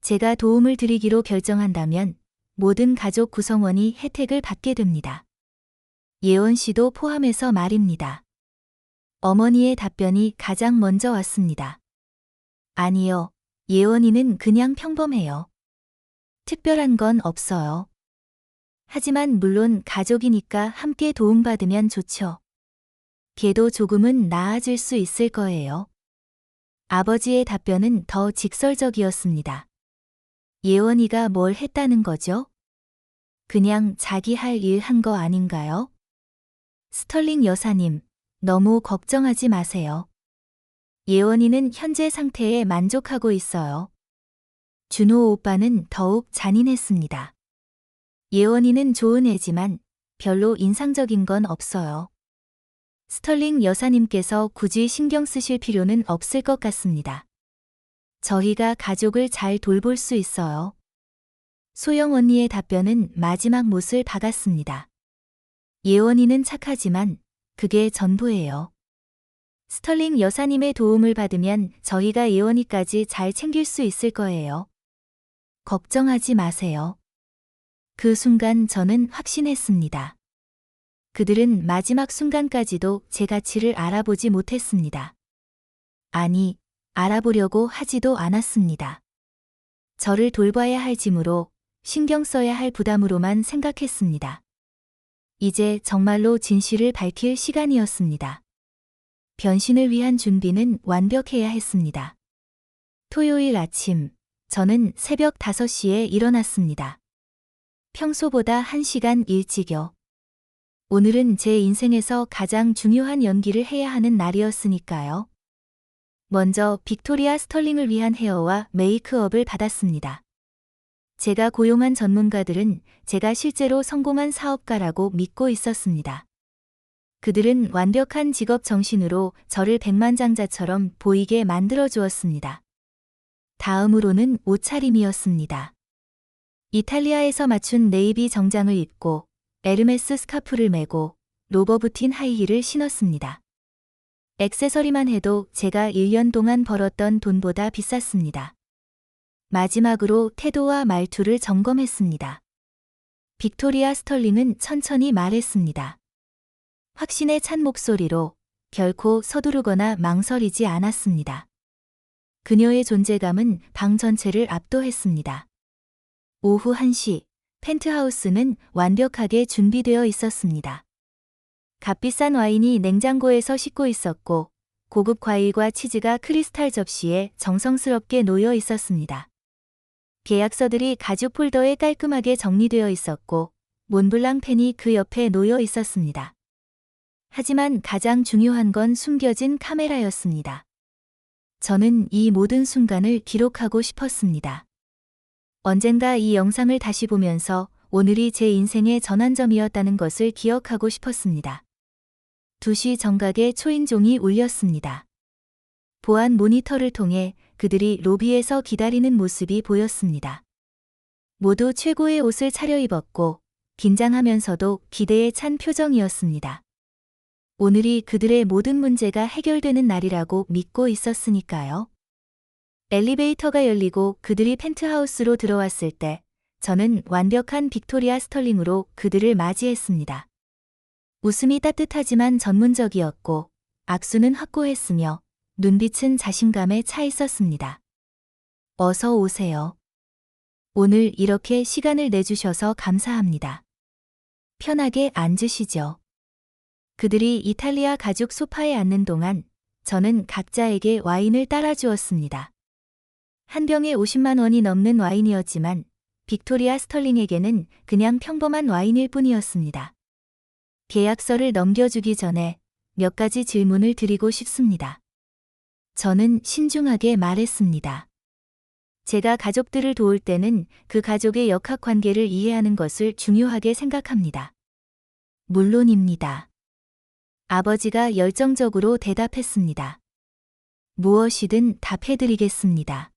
제가 도움을 드리기로 결정한다면 모든 가족 구성원이 혜택을 받게 됩니다. 예원 씨도 포함해서 말입니다. 어머니의 답변이 가장 먼저 왔습니다. 아니요, 예원이는 그냥 평범해요. 특별한 건 없어요. 하지만 물론 가족이니까 함께 도움받으면 좋죠. 걔도 조금은 나아질 수 있을 거예요. 아버지의 답변은 더 직설적이었습니다. 예원이가 뭘 했다는 거죠? 그냥 자기 할 일 한 거 아닌가요? 스털링 여사님, 너무 걱정하지 마세요. 예원이는 현재 상태에 만족하고 있어요. 준호 오빠는 더욱 잔인했습니다. 예원이는 좋은 애지만 별로 인상적인 건 없어요. 스털링 여사님께서 굳이 신경 쓰실 필요는 없을 것 같습니다. 저희가 가족을 잘 돌볼 수 있어요. 소영 언니의 답변은 마지막 못을 박았습니다. 예원이는 착하지만 그게 전부예요. 스털링 여사님의 도움을 받으면 저희가 예원이까지 잘 챙길 수 있을 거예요. 걱정하지 마세요. 그 순간 저는 확신했습니다. 그들은 마지막 순간까지도 제 가치를 알아보지 못했습니다. 아니, 알아보려고 하지도 않았습니다. 저를 돌봐야 할 짐으로, 신경 써야 할 부담으로만 생각했습니다. 이제 정말로 진실을 밝힐 시간이었습니다. 변신을 위한 준비는 완벽해야 했습니다. 토요일 아침, 저는 새벽 5시에 일어났습니다. 평소보다 1시간 일찍요. 오늘은 제 인생에서 가장 중요한 연기를 해야 하는 날이었으니까요. 먼저 빅토리아 스털링을 위한 헤어와 메이크업을 받았습니다. 제가 고용한 전문가들은 제가 실제로 성공한 사업가라고 믿고 있었습니다. 그들은 완벽한 직업 정신으로 저를 백만장자처럼 보이게 만들어 주었습니다. 다음으로는 옷차림이었습니다. 이탈리아에서 맞춘 네이비 정장을 입고 에르메스 스카프를 메고 로버부틴 하이힐을 신었습니다. 액세서리만 해도 제가 1년 동안 벌었던 돈보다 비쌌습니다. 마지막으로 태도와 말투를 점검했습니다. 빅토리아 스털링은 천천히 말했습니다. 확신에 찬 목소리로 결코 서두르거나 망설이지 않았습니다. 그녀의 존재감은 방 전체를 압도했습니다. 오후 1시, 펜트하우스는 완벽하게 준비되어 있었습니다. 값비싼 와인이 냉장고에서 식고 있었고, 고급 과일과 치즈가 크리스탈 접시에 정성스럽게 놓여 있었습니다. 계약서들이 가죽 폴더에 깔끔하게 정리되어 있었고, 몬블랑 펜이 그 옆에 놓여 있었습니다. 하지만 가장 중요한 건 숨겨진 카메라였습니다. 저는 이 모든 순간을 기록하고 싶었습니다. 언젠가 이 영상을 다시 보면서 오늘이 제 인생의 전환점이었다는 것을 기억하고 싶었습니다. 2시 정각에 초인종이 울렸습니다. 보안 모니터를 통해 그들이 로비에서 기다리는 모습이 보였습니다. 모두 최고의 옷을 차려입었고 긴장하면서도 기대에 찬 표정이었습니다. 오늘이 그들의 모든 문제가 해결되는 날이라고 믿고 있었으니까요. 엘리베이터가 열리고 그들이 펜트하우스로 들어왔을 때 저는 완벽한 빅토리아 스털링으로 그들을 맞이했습니다. 웃음이 따뜻하지만 전문적이었고 악수는 확고했으며 눈빛은 자신감에 차 있었습니다. 어서 오세요. 오늘 이렇게 시간을 내주셔서 감사합니다. 편하게 앉으시죠. 그들이 이탈리아 가죽 소파에 앉는 동안 저는 각자에게 와인을 따라주었습니다. 한 병에 50만 원이 넘는 와인이었지만 빅토리아 스털링에게는 그냥 평범한 와인일 뿐이었습니다. 계약서를 넘겨주기 전에 몇 가지 질문을 드리고 싶습니다. 저는 신중하게 말했습니다. 제가 가족들을 도울 때는 그 가족의 역학관계를 이해하는 것을 중요하게 생각합니다. 물론입니다. 아버지가 열정적으로 대답했습니다. 무엇이든 답해드리겠습니다.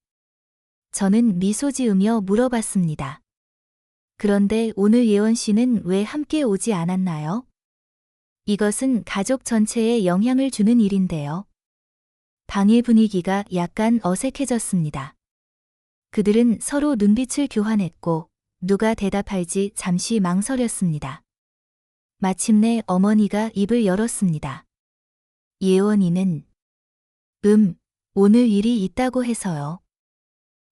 저는 미소 지으며 물어봤습니다. 그런데 오늘 예원 씨는 왜 함께 오지 않았나요? 이것은 가족 전체에 영향을 주는 일인데요. 방의 분위기가 약간 어색해졌습니다. 그들은 서로 눈빛을 교환했고 누가 대답할지 잠시 망설였습니다. 마침내 어머니가 입을 열었습니다. 예원이는 오늘 일이 있다고 해서요.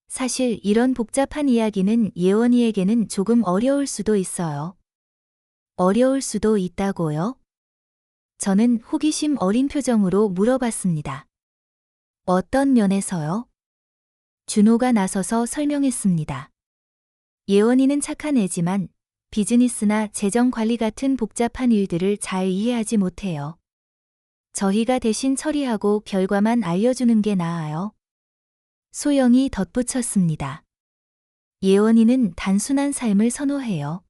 사실 이런 복잡한 이야기는 예원이에게는 조금 어려울 수도 있어요. 어려울 수도 있다고요? 저는 호기심 어린 표정으로 물어봤습니다. 어떤 면에서요? 준호가 나서서 설명했습니다. 예원이는 착한 애지만 비즈니스나 재정 관리 같은 복잡한 일들을 잘 이해하지 못해요. 저희가 대신 처리하고 결과만 알려주는 게 나아요. 소영이 덧붙였습니다. 예원이는 단순한 삶을 선호해요.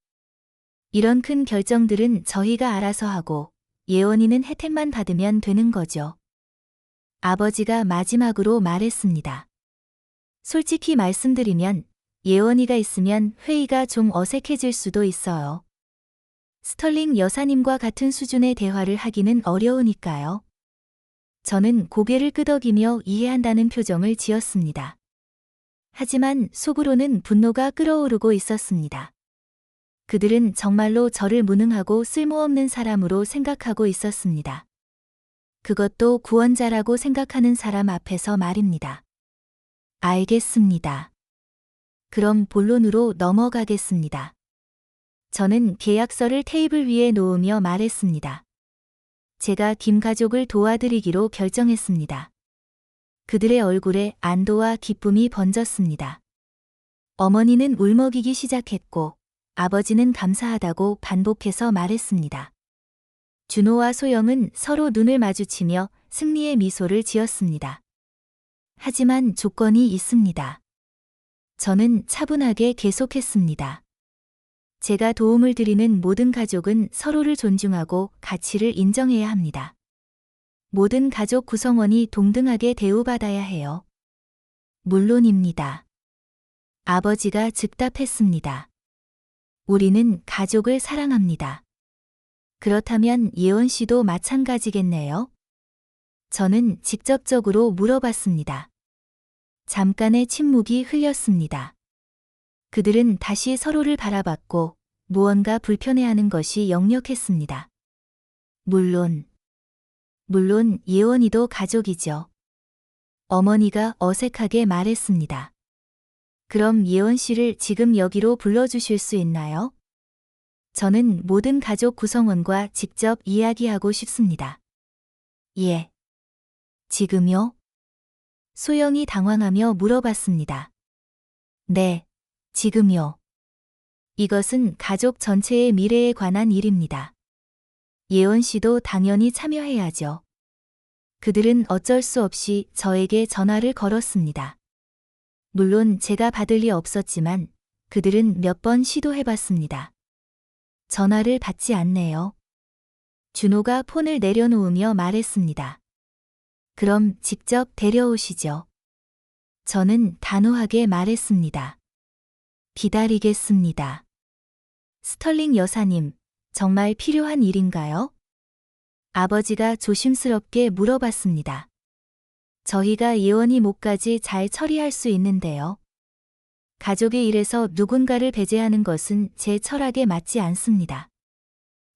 이런 큰 결정들은 저희가 알아서 하고 예원이는 혜택만 받으면 되는 거죠. 아버지가 마지막으로 말했습니다. 솔직히 말씀드리면 예원이가 있으면 회의가 좀 어색해질 수도 있어요. 스털링 여사님과 같은 수준의 대화를 하기는 어려우니까요. 저는 고개를 끄덕이며 이해한다는 표정을 지었습니다. 하지만 속으로는 분노가 끓어오르고 있었습니다. 그들은 정말로 저를 무능하고 쓸모없는 사람으로 생각하고 있었습니다. 그것도 구원자라고 생각하는 사람 앞에서 말입니다. 알겠습니다. 그럼 본론으로 넘어가겠습니다. 저는 계약서를 테이블 위에 놓으며 말했습니다. 제가 김 가족을 도와드리기로 결정했습니다. 그들의 얼굴에 안도와 기쁨이 번졌습니다. 어머니는 울먹이기 시작했고 아버지는 감사하다고 반복해서 말했습니다. 준호와 소영은 서로 눈을 마주치며 승리의 미소를 지었습니다. 하지만 조건이 있습니다. 저는 차분하게 계속했습니다. 제가 도움을 드리는 모든 가족은 서로를 존중하고 가치를 인정해야 합니다. 모든 가족 구성원이 동등하게 대우받아야 해요. 물론입니다. 아버지가 즉답했습니다. 우리는 가족을 사랑합니다. 그렇다면 예원 씨도 마찬가지겠네요? 저는 직접적으로 물어봤습니다. 잠깐의 침묵이 흘렸습니다. 그들은 다시 서로를 바라봤고 무언가 불편해하는 것이 역력했습니다. 물론 예원이도 가족이죠. 어머니가 어색하게 말했습니다. 그럼 예원 씨를 지금 여기로 불러주실 수 있나요? 저는 모든 가족 구성원과 직접 이야기하고 싶습니다. 예. 지금요? 소영이 당황하며 물어봤습니다. 네, 지금요. 이것은 가족 전체의 미래에 관한 일입니다. 예원 씨도 당연히 참여해야죠. 그들은 어쩔 수 없이 저에게 전화를 걸었습니다. 물론 제가 받을 리 없었지만 그들은 몇 번 시도해봤습니다. 전화를 받지 않네요. 준호가 폰을 내려놓으며 말했습니다. 그럼 직접 데려오시죠. 저는 단호하게 말했습니다. 기다리겠습니다. 스털링 여사님, 정말 필요한 일인가요? 아버지가 조심스럽게 물어봤습니다. 저희가 예원이 목까지 잘 처리할 수 있는데요. 가족의 일에서 누군가를 배제하는 것은 제 철학에 맞지 않습니다.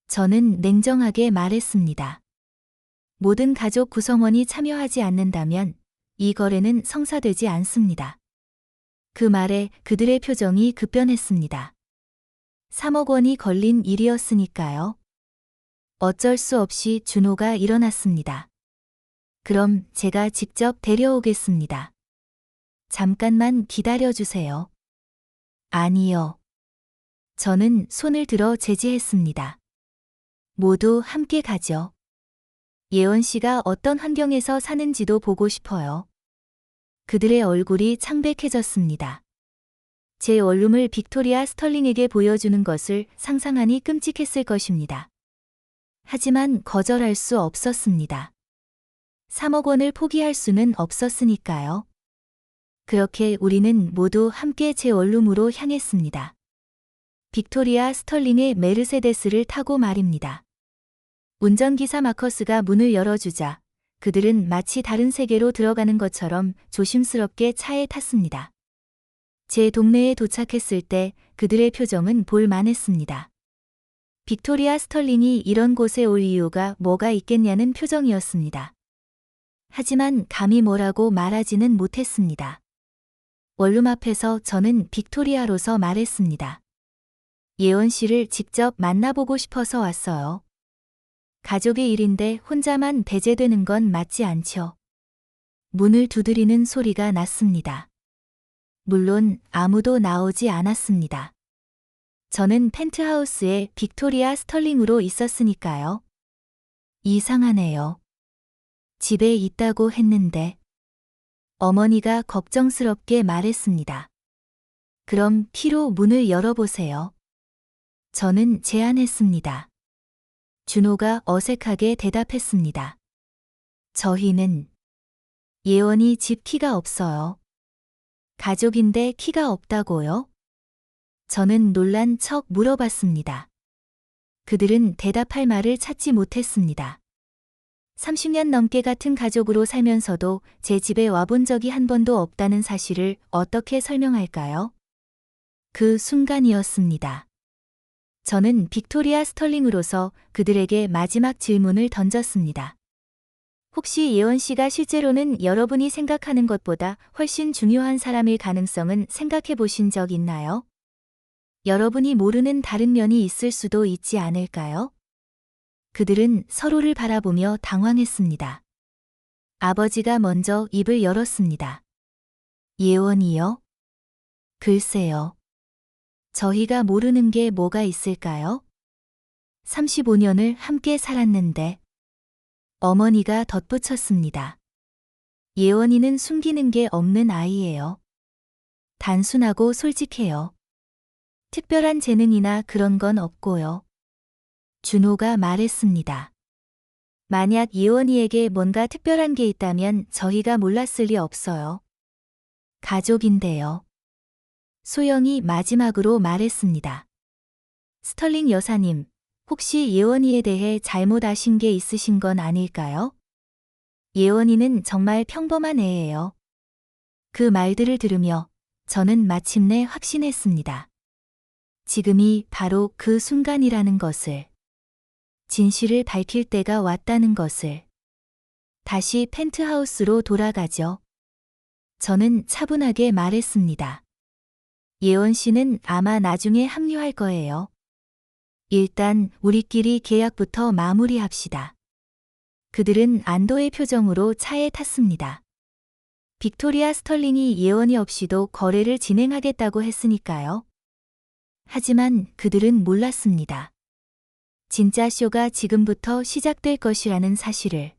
저는 냉정하게 말했습니다. 모든 가족 구성원이 참여하지 않는다면 이 거래는 성사되지 않습니다. 그 말에 그들의 표정이 급변했습니다. 3억 원이 걸린 일이었으니까요. 어쩔 수 없이 준호가 일어났습니다. 그럼 제가 직접 데려오겠습니다. 잠깐만 기다려주세요. 아니요. 저는 손을 들어 제지했습니다. 모두 함께 가죠. 예원 씨가 어떤 환경에서 사는지도 보고 싶어요. 그들의 얼굴이 창백해졌습니다. 제 원룸을 빅토리아 스털링에게 보여주는 것을 상상하니 끔찍했을 것입니다. 하지만 거절할 수 없었습니다. 3억 원을 포기할 수는 없었으니까요. 그렇게 우리는 모두 함께 제 원룸으로 향했습니다. 빅토리아 스털링의 메르세데스를 타고 말입니다. 운전기사 마커스가 문을 열어주자 그들은 마치 다른 세계로 들어가는 것처럼 조심스럽게 차에 탔습니다. 제 동네에 도착했을 때 그들의 표정은 볼만했습니다. 빅토리아 스털링이 이런 곳에 올 이유가 뭐가 있겠냐는 표정이었습니다. 하지만 감히 뭐라고 말하지는 못했습니다. 원룸 앞에서 저는 빅토리아로서 말했습니다. 예원 씨를 직접 만나보고 싶어서 왔어요. 가족의 일인데 혼자만 배제되는 건 맞지 않죠. 문을 두드리는 소리가 났습니다. 물론 아무도 나오지 않았습니다. 저는 펜트하우스에 빅토리아 스털링으로 있었으니까요. 이상하네요. 집에 있다고 했는데. 어머니가 걱정스럽게 말했습니다. 그럼 키로 문을 열어보세요. 저는 제안했습니다. 준호가 어색하게 대답했습니다. 저희는 예원이 집 키가 없어요. 가족인데 키가 없다고요? 저는 놀란 척 물어봤습니다. 그들은 대답할 말을 찾지 못했습니다. 30년 넘게 같은 가족으로 살면서도 제 집에 와본 적이 한 번도 없다는 사실을 어떻게 설명할까요? 그 순간이었습니다. 저는 빅토리아 스털링으로서 그들에게 마지막 질문을 던졌습니다. 혹시 예원 씨가 실제로는 여러분이 생각하는 것보다 훨씬 중요한 사람일 가능성은 생각해 보신 적 있나요? 여러분이 모르는 다른 면이 있을 수도 있지 않을까요? 그들은 서로를 바라보며 당황했습니다. 아버지가 먼저 입을 열었습니다. 예원이요? 글쎄요. 저희가 모르는 게 뭐가 있을까요? 35년을 함께 살았는데. 어머니가 덧붙였습니다. 예원이는 숨기는 게 없는 아이예요. 단순하고 솔직해요. 특별한 재능이나 그런 건 없고요. 준호가 말했습니다. 만약 예원이에게 뭔가 특별한 게 있다면 저희가 몰랐을 리 없어요. 가족인데요. 소영이 마지막으로 말했습니다. 스털링 여사님, 혹시 예원이에 대해 잘못 아신 게 있으신 건 아닐까요? 예원이는 정말 평범한 애예요. 그 말들을 들으며 저는 마침내 확신했습니다. 지금이 바로 그 순간이라는 것을. 진실을 밝힐 때가 왔다는 것을. 다시 펜트하우스로 돌아가죠. 저는 차분하게 말했습니다. 예원 씨는 아마 나중에 합류할 거예요. 일단 우리끼리 계약부터 마무리합시다. 그들은 안도의 표정으로 차에 탔습니다. 빅토리아 스털링이 예원이 없이도 거래를 진행하겠다고 했으니까요. 하지만 그들은 몰랐습니다. 진짜 쇼가 지금부터 시작될 것이라는 사실을.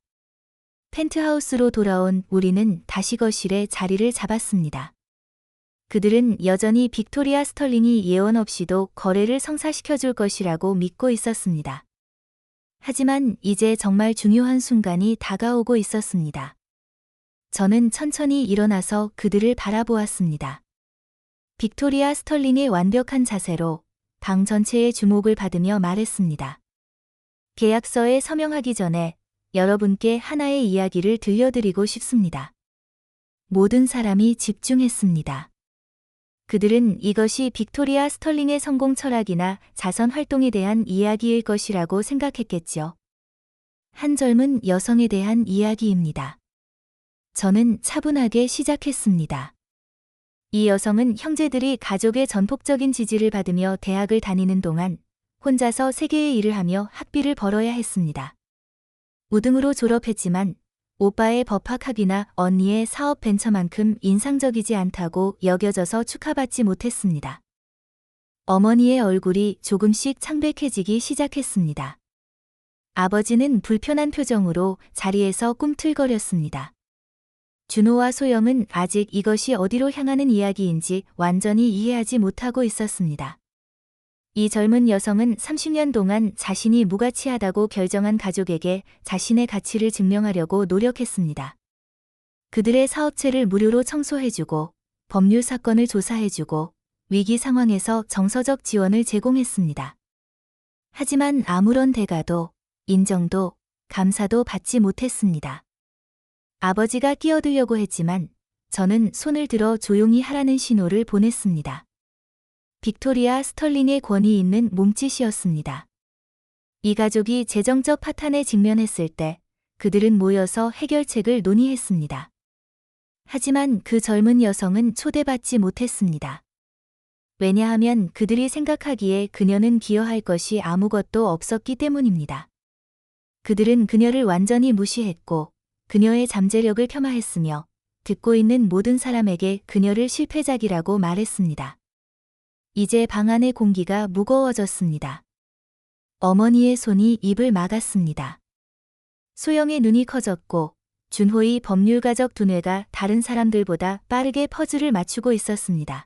펜트하우스로 돌아온 우리는 다시 거실에 자리를 잡았습니다. 그들은 여전히 빅토리아 스털링이 예원 없이도 거래를 성사시켜줄 것이라고 믿고 있었습니다. 하지만 이제 정말 중요한 순간이 다가오고 있었습니다. 저는 천천히 일어나서 그들을 바라보았습니다. 빅토리아 스털링의 완벽한 자세로 방 전체의 주목을 받으며 말했습니다. 계약서에 서명하기 전에 여러분께 하나의 이야기를 들려드리고 싶습니다. 모든 사람이 집중했습니다. 그들은 이것이 빅토리아 스털링의 성공 철학이나 자선 활동에 대한 이야기일 것이라고 생각했겠죠. 한 젊은 여성에 대한 이야기입니다. 저는 차분하게 시작했습니다. 이 여성은 형제들이 가족의 전폭적인 지지를 받으며 대학을 다니는 동안 혼자서 세계의 일을 하며 학비를 벌어야 했습니다. 우등으로 졸업했지만 오빠의 법학학위나 언니의 사업 벤처만큼 인상적이지 않다고 여겨져서 축하받지 못했습니다. 어머니의 얼굴이 조금씩 창백해지기 시작했습니다. 아버지는 불편한 표정으로 자리에서 꿈틀거렸습니다. 준호와 소영은 아직 이것이 어디로 향하는 이야기인지 완전히 이해하지 못하고 있었습니다. 이 젊은 여성은 30년 동안 자신이 무가치하다고 결정한 가족에게 자신의 가치를 증명하려고 노력했습니다. 그들의 사업체를 무료로 청소해주고 법률 사건을 조사해주고 위기 상황에서 정서적 지원을 제공했습니다. 하지만 아무런 대가도 인정도 감사도 받지 못했습니다. 아버지가 끼어들려고 했지만 저는 손을 들어 조용히 하라는 신호를 보냈습니다. 빅토리아 스털링의 권위 있는 몸짓이었습니다. 이 가족이 재정적 파탄에 직면했을 때 그들은 모여서 해결책을 논의했습니다. 하지만 그 젊은 여성은 초대받지 못했습니다. 왜냐하면 그들이 생각하기에 그녀는 기여할 것이 아무것도 없었기 때문입니다. 그들은 그녀를 완전히 무시했고 그녀의 잠재력을 폄하했으며 듣고 있는 모든 사람에게 그녀를 실패작이라고 말했습니다. 이제 방 안의 공기가 무거워졌습니다. 어머니의 손이 입을 막았습니다. 소영의 눈이 커졌고 준호의 법률가적 두뇌가 다른 사람들보다 빠르게 퍼즐을 맞추고 있었습니다.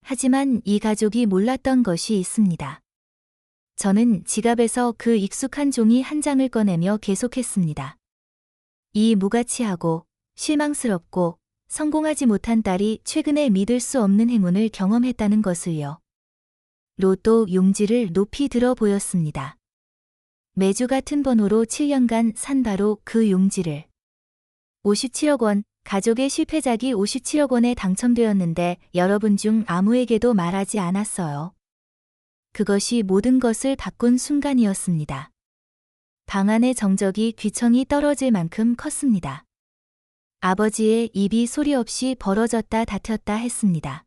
하지만 이 가족이 몰랐던 것이 있습니다. 저는 지갑에서 그 익숙한 종이 한 장을 꺼내며 계속했습니다. 이 무가치하고 실망스럽고 성공하지 못한 딸이 최근에 믿을 수 없는 행운을 경험했다는 것을요. 로또 용지를 높이 들어 보였습니다. 매주 같은 번호로 7년간 산 바로 그 용지를. 57억 원, 가족의 실패작이 57억 원에 당첨되었는데 여러분 중 아무에게도 말하지 않았어요. 그것이 모든 것을 바꾼 순간이었습니다. 방 안의 정적이 귀청이 떨어질 만큼 컸습니다. 아버지의 입이 소리 없이 벌어졌다 닫혔다 했습니다.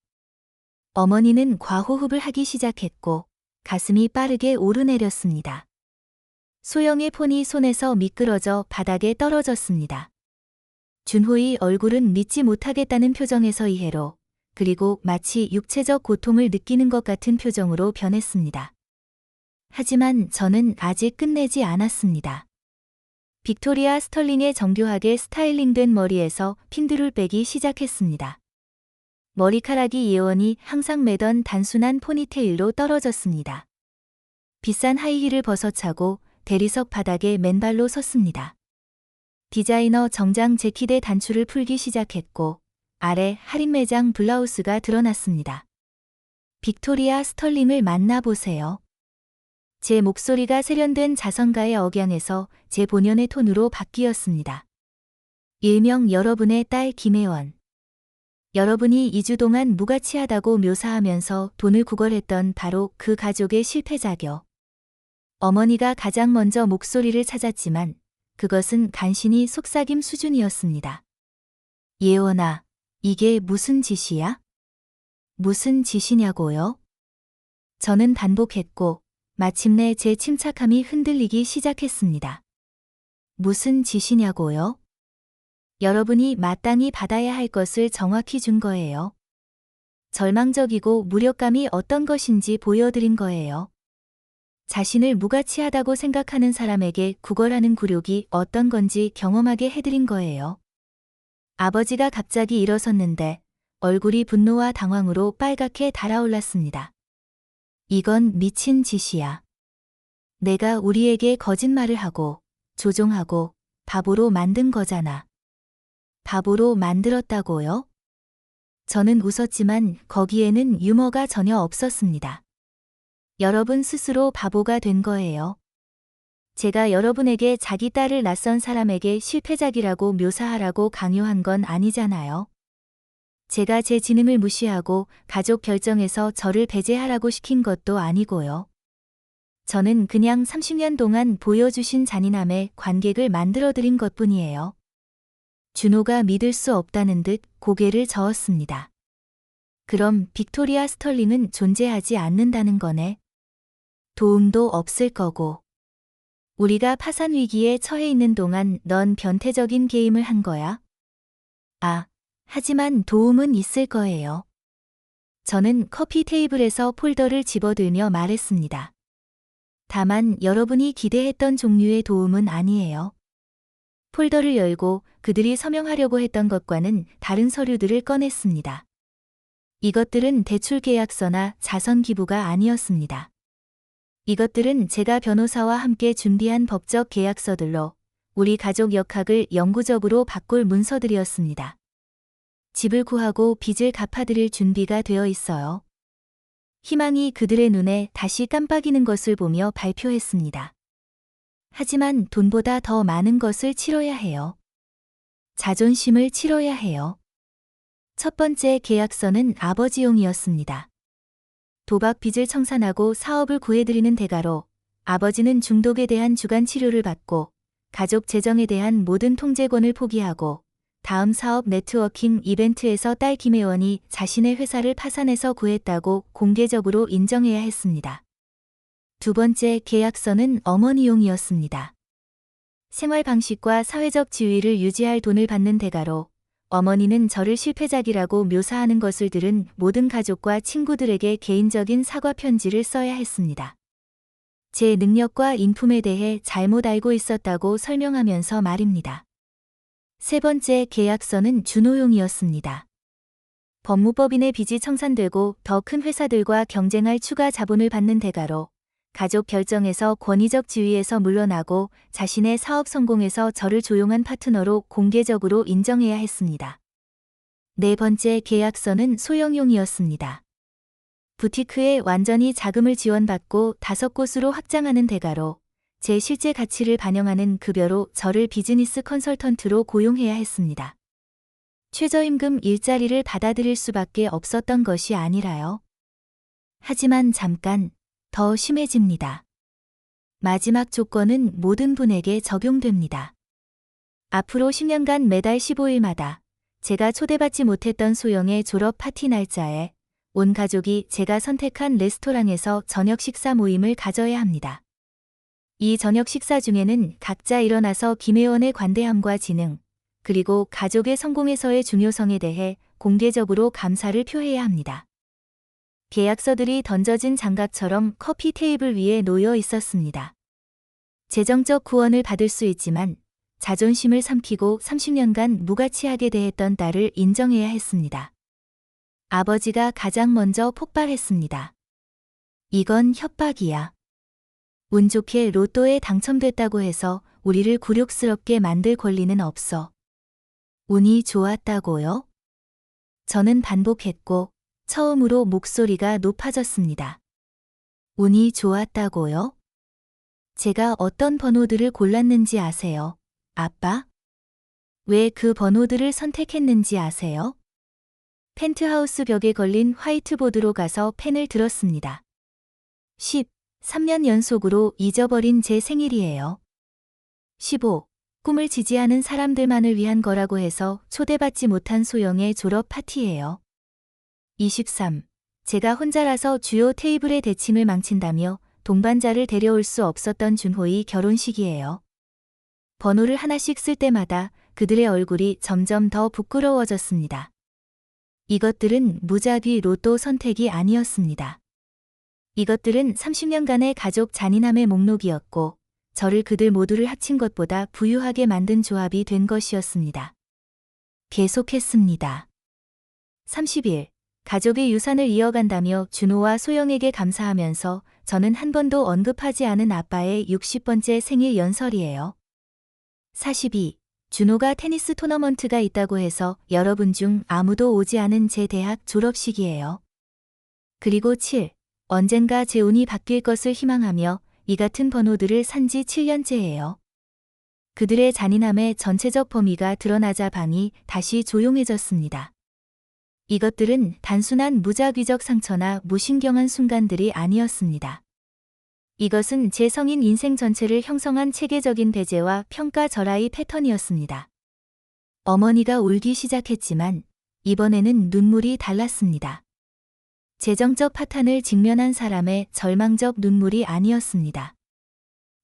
어머니는 과호흡을 하기 시작했고 가슴이 빠르게 오르내렸습니다. 소영의 폰이 손에서 미끄러져 바닥에 떨어졌습니다. 준호의 얼굴은 믿지 못하겠다는 표정에서 이해로 그리고 마치 육체적 고통을 느끼는 것 같은 표정으로 변했습니다. 하지만 저는 아직 끝내지 않았습니다. 빅토리아 스털링의 정교하게 스타일링된 머리에서 핀들을 빼기 시작했습니다. 머리카락이 예원이 항상 매던 단순한 포니테일로 떨어졌습니다. 비싼 하이힐을 벗어차고 대리석 바닥에 맨발로 섰습니다. 디자이너 정장 재킷의 단추를 풀기 시작했고 아래 할인 매장 블라우스가 드러났습니다. 빅토리아 스털링을 만나보세요. 제 목소리가 세련된 자선가의 억양에서 제 본연의 톤으로 바뀌었습니다. 일명 여러분의 딸 김혜원. 여러분이 2주 동안 무가치하다고 묘사하면서 돈을 구걸했던 바로 그 가족의 실패작요. 어머니가 가장 먼저 목소리를 찾았지만 그것은 간신히 속삭임 수준이었습니다. 예원아, 이게 무슨 짓이야? 무슨 짓이냐고요? 저는 반복했고 마침내 제 침착함이 흔들리기 시작했습니다. 무슨 짓이냐고요? 여러분이 마땅히 받아야 할 것을 정확히 준 거예요. 절망적이고 무력감이 어떤 것인지 보여드린 거예요. 자신을 무가치하다고 생각하는 사람에게 구걸하는 굴욕이 어떤 건지 경험하게 해드린 거예요. 아버지가 갑자기 일어섰는데 얼굴이 분노와 당황으로 빨갛게 달아올랐습니다. 이건 미친 짓이야. 내가 우리에게 거짓말을 하고 조종하고 바보로 만든 거잖아. 바보로 만들었다고요? 저는 웃었지만 거기에는 유머가 전혀 없었습니다. 여러분 스스로 바보가 된 거예요. 제가 여러분에게 자기 딸을 낯선 사람에게 실패작이라고 묘사하라고 강요한 건 아니잖아요. 제가 제 지능을 무시하고 가족 결정에서 저를 배제하라고 시킨 것도 아니고요. 저는 그냥 30년 동안 보여주신 잔인함에 관객을 만들어드린 것뿐이에요. 준호가 믿을 수 없다는 듯 고개를 저었습니다. 그럼 빅토리아 스털링은 존재하지 않는다는 거네. 도움도 없을 거고. 우리가 파산 위기에 처해 있는 동안 넌 변태적인 게임을 한 거야? 하지만 도움은 있을 거예요. 저는 커피 테이블에서 폴더를 집어들며 말했습니다. 다만 여러분이 기대했던 종류의 도움은 아니에요. 폴더를 열고 그들이 서명하려고 했던 것과는 다른 서류들을 꺼냈습니다. 이것들은 대출 계약서나 자선 기부가 아니었습니다. 이것들은 제가 변호사와 함께 준비한 법적 계약서들로 우리 가족 역학을 영구적으로 바꿀 문서들이었습니다. 집을 구하고 빚을 갚아드릴 준비가 되어 있어요. 희망이 그들의 눈에 다시 깜빡이는 것을 보며 발표했습니다. 하지만 돈보다 더 많은 것을 치러야 해요. 자존심을 치러야 해요. 첫 번째 계약서는 아버지용이었습니다. 도박 빚을 청산하고 사업을 구해드리는 대가로 아버지는 중독에 대한 주간 치료를 받고 가족 재정에 대한 모든 통제권을 포기하고 다음 사업 네트워킹 이벤트에서 딸 김혜원이 자신의 회사를 파산해서 구했다고 공개적으로 인정해야 했습니다. 두 번째 계약서는 어머니용이었습니다. 생활 방식과 사회적 지위를 유지할 돈을 받는 대가로 어머니는 저를 실패작이라고 묘사하는 것을 들은 모든 가족과 친구들에게 개인적인 사과 편지를 써야 했습니다. 제 능력과 인품에 대해 잘못 알고 있었다고 설명하면서 말입니다. 세 번째 계약서는 준호용이었습니다. 법무법인의 빚이 청산되고 더 큰 회사들과 경쟁할 추가 자본을 받는 대가로 가족 결정에서 권위적 지위에서 물러나고 자신의 사업 성공에서 저를 조용한 파트너로 공개적으로 인정해야 했습니다. 네 번째 계약서는 소형용이었습니다. 부티크에 완전히 자금을 지원받고 5곳으로 확장하는 대가로 제 실제 가치를 반영하는 급여로 저를 비즈니스 컨설턴트로 고용해야 했습니다. 최저임금 일자리를 받아들일 수밖에 없었던 것이 아니라요. 하지만 잠깐 더 심해집니다. 마지막 조건은 모든 분에게 적용됩니다. 앞으로 10년간 매달 15일마다 제가 초대받지 못했던 소영의 졸업 파티 날짜에 온 가족이 제가 선택한 레스토랑에서 저녁 식사 모임을 가져야 합니다. 이 저녁 식사 중에는 각자 일어나서 김혜원의 관대함과 지능, 그리고 가족의 성공에서의 중요성에 대해 공개적으로 감사를 표해야 합니다. 계약서들이 던져진 장갑처럼 커피 테이블 위에 놓여 있었습니다. 재정적 구원을 받을 수 있지만 자존심을 삼키고 30년간 무가치하게 대했던 딸을 인정해야 했습니다. 아버지가 가장 먼저 폭발했습니다. 이건 협박이야. 운 좋게 로또에 당첨됐다고 해서 우리를 굴욕스럽게 만들 권리는 없어. 운이 좋았다고요? 저는 반복했고 처음으로 목소리가 높아졌습니다. 운이 좋았다고요? 제가 어떤 번호들을 골랐는지 아세요, 아빠? 왜 그 번호들을 선택했는지 아세요? 펜트하우스 벽에 걸린 화이트보드로 가서 펜을 들었습니다. 10, 3년 연속으로 잊어버린 제 생일이에요. 15. 꿈을 지지하는 사람들만을 위한 거라고 해서 초대받지 못한 소영의 졸업 파티예요. 23. 제가 혼자라서 주요 테이블의 대침을 망친다며 동반자를 데려올 수 없었던 준호의 결혼식이에요. 번호를 하나씩 쓸 때마다 그들의 얼굴이 점점 더 부끄러워졌습니다. 이것들은 무작위 로또 선택이 아니었습니다. 이것들은 30년간의 가족 잔인함의 목록이었고 저를 그들 모두를 합친 것보다 부유하게 만든 조합이 된 것이었습니다. 계속했습니다. 31. 가족의 유산을 이어간다며 준호와 소영에게 감사하면서 저는 한 번도 언급하지 않은 아빠의 60번째 생일 연설이에요. 42. 준호가 테니스 토너먼트가 있다고 해서 여러분 중 아무도 오지 않은 제 대학 졸업식이에요. 그리고 7. 언젠가 제 운이 바뀔 것을 희망하며 이 같은 번호들을 산 지 7년째예요. 그들의 잔인함의 전체적 범위가 드러나자 방이 다시 조용해졌습니다. 이것들은 단순한 무작위적 상처나 무신경한 순간들이 아니었습니다. 이것은 제 성인 인생 전체를 형성한 체계적인 배제와 평가 절하의 패턴이었습니다. 어머니가 울기 시작했지만 이번에는 눈물이 달랐습니다. 재정적 파탄을 직면한 사람의 절망적 눈물이 아니었습니다.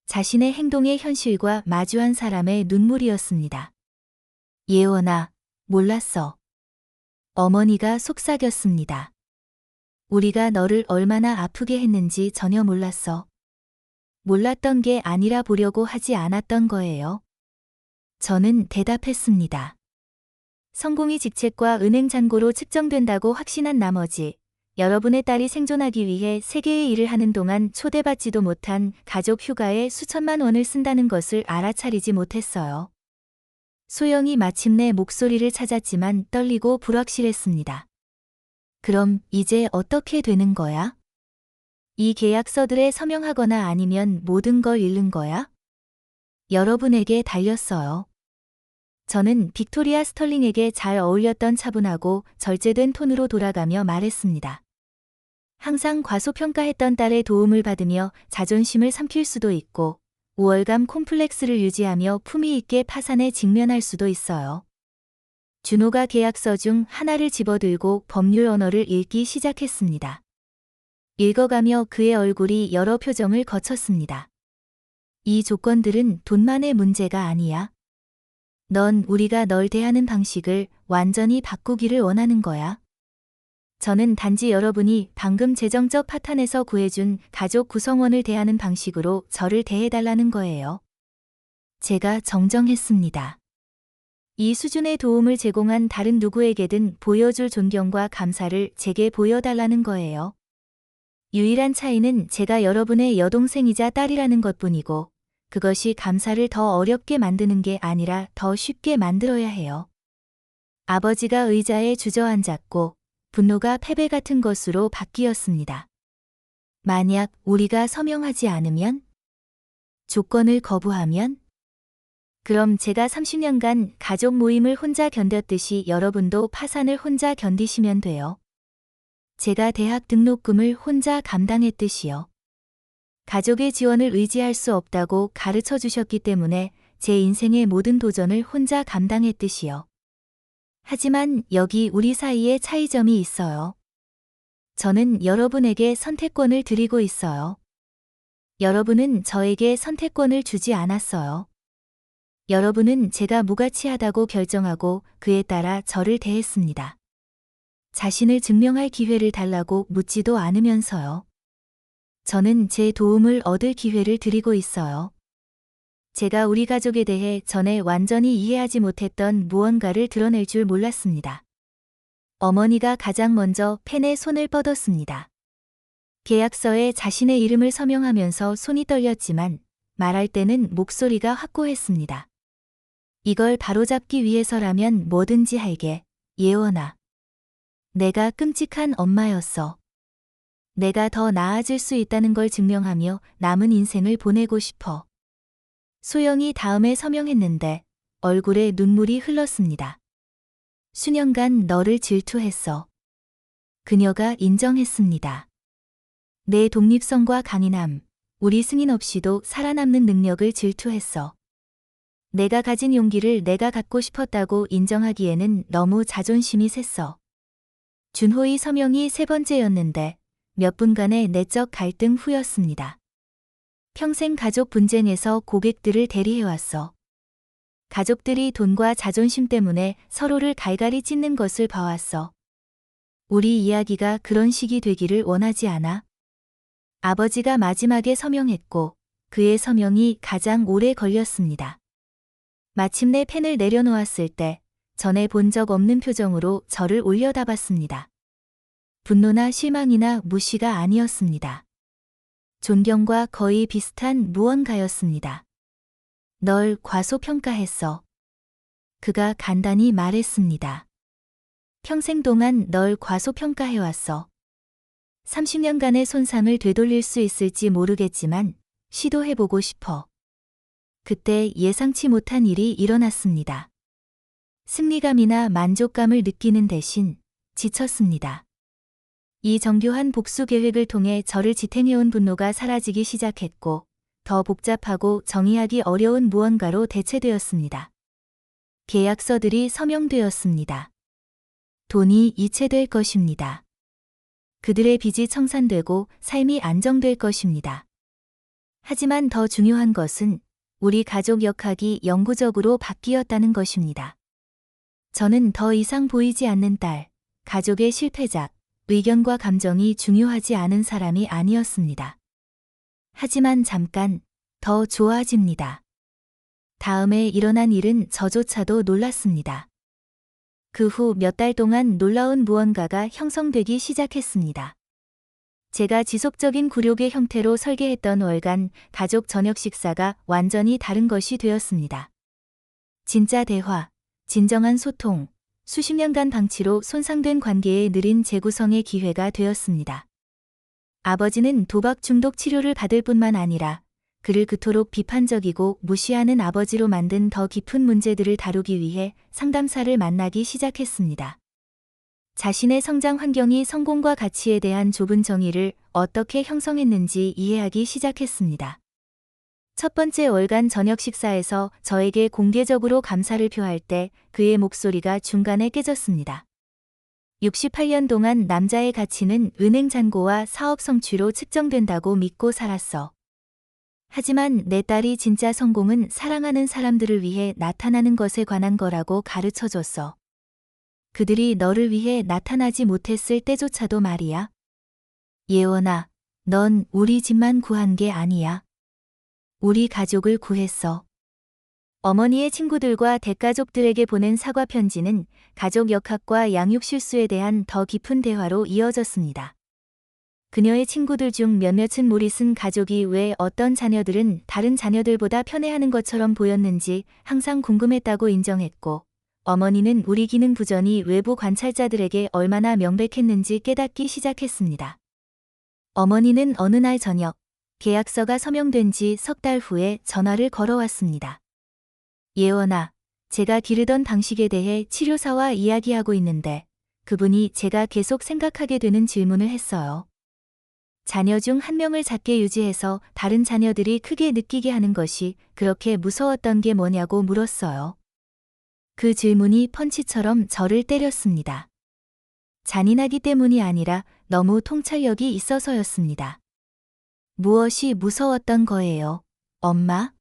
자신의 행동의 현실과 마주한 사람의 눈물이었습니다. 예원아, 몰랐어. 어머니가 속삭였습니다. 우리가 너를 얼마나 아프게 했는지 전혀 몰랐어. 몰랐던 게 아니라 보려고 하지 않았던 거예요. 저는 대답했습니다. 성공이 직책과 은행 잔고로 측정된다고 확신한 나머지 여러분의 딸이 생존하기 위해 세계의 일을 하는 동안 초대받지도 못한 가족 휴가에 수천만 원을 쓴다는 것을 알아차리지 못했어요. 소영이 마침내 목소리를 찾았지만 떨리고 불확실했습니다. 그럼 이제 어떻게 되는 거야? 이 계약서들에 서명하거나 아니면 모든 걸 잃는 거야? 여러분에게 달렸어요. 저는 빅토리아 스털링에게 잘 어울렸던 차분하고 절제된 톤으로 돌아가며 말했습니다. 항상 과소평가했던 딸의 도움을 받으며 자존심을 삼킬 수도 있고 우월감 콤플렉스를 유지하며 품위 있게 파산에 직면할 수도 있어요. 준호가 계약서 중 하나를 집어들고 법률 언어를 읽기 시작했습니다. 읽어가며 그의 얼굴이 여러 표정을 거쳤습니다. 이 조건들은 돈만의 문제가 아니야. 넌 우리가 널 대하는 방식을 완전히 바꾸기를 원하는 거야. 저는 단지 여러분이 방금 재정적 파탄에서 구해준 가족 구성원을 대하는 방식으로 저를 대해달라는 거예요. 제가 정정했습니다. 이 수준의 도움을 제공한 다른 누구에게든 보여줄 존경과 감사를 제게 보여달라는 거예요. 유일한 차이는 제가 여러분의 여동생이자 딸이라는 것뿐이고 그것이 감사를 더 어렵게 만드는 게 아니라 더 쉽게 만들어야 해요. 아버지가 의자에 주저앉았고 분노가 패배 같은 것으로 바뀌었습니다. 만약 우리가 서명하지 않으면? 조건을 거부하면? 그럼 제가 30년간 가족 모임을 혼자 견뎠듯이 여러분도 파산을 혼자 견디시면 돼요. 제가 대학 등록금을 혼자 감당했듯이요. 가족의 지원을 의지할 수 없다고 가르쳐 주셨기 때문에 제 인생의 모든 도전을 혼자 감당했듯이요. 하지만 여기 우리 사이에 차이점이 있어요. 저는 여러분에게 선택권을 드리고 있어요. 여러분은 저에게 선택권을 주지 않았어요. 여러분은 제가 무가치하다고 결정하고 그에 따라 저를 대했습니다. 자신을 증명할 기회를 달라고 묻지도 않으면서요. 저는 제 도움을 얻을 기회를 드리고 있어요. 제가 우리 가족에 대해 전에 완전히 이해하지 못했던 무언가를 드러낼 줄 몰랐습니다. 어머니가 가장 먼저 펜에 손을 뻗었습니다. 계약서에 자신의 이름을 서명하면서 손이 떨렸지만 말할 때는 목소리가 확고했습니다. 이걸 바로잡기 위해서라면 뭐든지 할게, 예원아. 내가 끔찍한 엄마였어. 내가 더 나아질 수 있다는 걸 증명하며 남은 인생을 보내고 싶어. 소영이 다음에 서명했는데 얼굴에 눈물이 흘렀습니다. 수년간 너를 질투했어. 그녀가 인정했습니다. 내 독립성과 강인함, 우리 승인 없이도 살아남는 능력을 질투했어. 내가 가진 용기를 내가 갖고 싶었다고 인정하기에는 너무 자존심이 셌어. 준호의 서명이 세 번째였는데 몇 분간의 내적 갈등 후였습니다. 평생 가족 분쟁에서 고객들을 대리해왔어. 가족들이 돈과 자존심 때문에 서로를 갈갈이 찢는 것을 봐왔어. 우리 이야기가 그런 식이 되기를 원하지 않아. 아버지가 마지막에 서명했고 그의 서명이 가장 오래 걸렸습니다. 마침내 펜을 내려놓았을 때 전에 본 적 없는 표정으로 저를 올려다봤습니다. 분노나 실망이나 무시가 아니었습니다. 존경과 거의 비슷한 무언가였습니다. 널 과소평가했어. 그가 간단히 말했습니다. 평생 동안 널 과소평가해왔어. 30년간의 손상을 되돌릴 수 있을지 모르겠지만 시도해보고 싶어. 그때 예상치 못한 일이 일어났습니다. 승리감이나 만족감을 느끼는 대신 지쳤습니다. 이 정교한 복수 계획을 통해 저를 지탱해온 분노가 사라지기 시작했고 더 복잡하고 정의하기 어려운 무언가로 대체되었습니다. 계약서들이 서명되었습니다. 돈이 이체될 것입니다. 그들의 빚이 청산되고 삶이 안정될 것입니다. 하지만 더 중요한 것은 우리 가족 역학이 영구적으로 바뀌었다는 것입니다. 저는 더 이상 보이지 않는 딸, 가족의 실패작, 의견과 감정이 중요하지 않은 사람이 아니었습니다. 하지만 잠깐 더 좋아집니다. 다음에 일어난 일은 저조차도 놀랐습니다. 그 후 몇 달 동안 놀라운 무언가가 형성되기 시작했습니다. 제가 지속적인 굴욕의 형태로 설계했던 월간 가족 저녁 식사가 완전히 다른 것이 되었습니다. 진짜 대화, 진정한 소통, 수십 년간 방치로 손상된 관계의 느린 재구성의 기회가 되었습니다. 아버지는 도박 중독 치료를 받을 뿐만 아니라 그를 그토록 비판적이고 무시하는 아버지로 만든 더 깊은 문제들을 다루기 위해 상담사를 만나기 시작했습니다. 자신의 성장 환경이 성공과 가치에 대한 좁은 정의를 어떻게 형성했는지 이해하기 시작했습니다. 첫 번째 월간 저녁 식사에서 저에게 공개적으로 감사를 표할 때 그의 목소리가 중간에 깨졌습니다. 68년 동안 남자의 가치는 은행 잔고와 사업 성취로 측정된다고 믿고 살았어. 하지만 내 딸이 진짜 성공은 사랑하는 사람들을 위해 나타나는 것에 관한 거라고 가르쳐줬어. 그들이 너를 위해 나타나지 못했을 때조차도 말이야. 예원아, 넌 우리 집만 구한 게 아니야. 우리 가족을 구했어. 어머니의 친구들과 대가족들에게 보낸 사과 편지는 가족 역학과 양육 실수에 대한 더 깊은 대화로 이어졌습니다. 그녀의 친구들 중 몇몇은 모릿은 가족이 왜 어떤 자녀들은 다른 자녀들보다 편애하는 것처럼 보였는지 항상 궁금했다고 인정했고, 어머니는 우리 기능 부전이 외부 관찰자들에게 얼마나 명백했는지 깨닫기 시작했습니다. 어머니는 어느 날 저녁, 계약서가 서명된 지 석 달 후에 전화를 걸어왔습니다. 예원아, 제가 기르던 방식에 대해 치료사와 이야기하고 있는데 그분이 제가 계속 생각하게 되는 질문을 했어요. 자녀 중 한 명을 작게 유지해서 다른 자녀들이 크게 느끼게 하는 것이 그렇게 무서웠던 게 뭐냐고 물었어요. 그 질문이 펀치처럼 저를 때렸습니다. 잔인하기 때문이 아니라 너무 통찰력이 있어서였습니다. 무엇이 무서웠던 거예요, 엄마?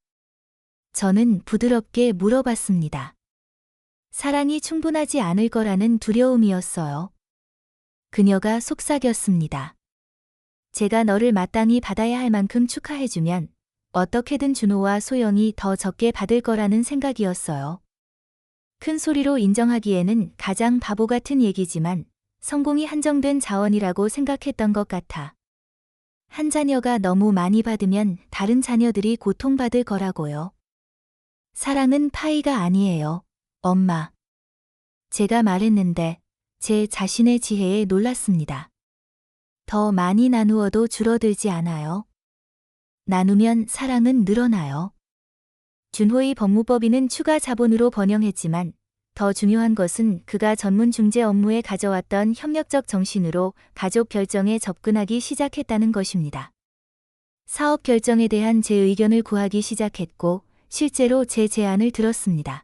저는 부드럽게 물어봤습니다. 사랑이 충분하지 않을 거라는 두려움이었어요. 그녀가 속삭였습니다. 제가 너를 마땅히 받아야 할 만큼 축하해주면 어떻게든 준호와 소영이 더 적게 받을 거라는 생각이었어요. 큰 소리로 인정하기에는 가장 바보 같은 얘기지만 성공이 한정된 자원이라고 생각했던 것 같아. 한 자녀가 너무 많이 받으면 다른 자녀들이 고통받을 거라고요. 사랑은 파이가 아니에요, 엄마. 제가 말했는데 제 자신의 지혜에 놀랐습니다. 더 많이 나누어도 줄어들지 않아요. 나누면 사랑은 늘어나요. 준호의 법무법인은 추가 자본으로 번영했지만 더 중요한 것은 그가 전문 중재 업무에 가져왔던 협력적 정신으로 가족 결정에 접근하기 시작했다는 것입니다. 사업 결정에 대한 제 의견을 구하기 시작했고 실제로 제 제안을 들었습니다.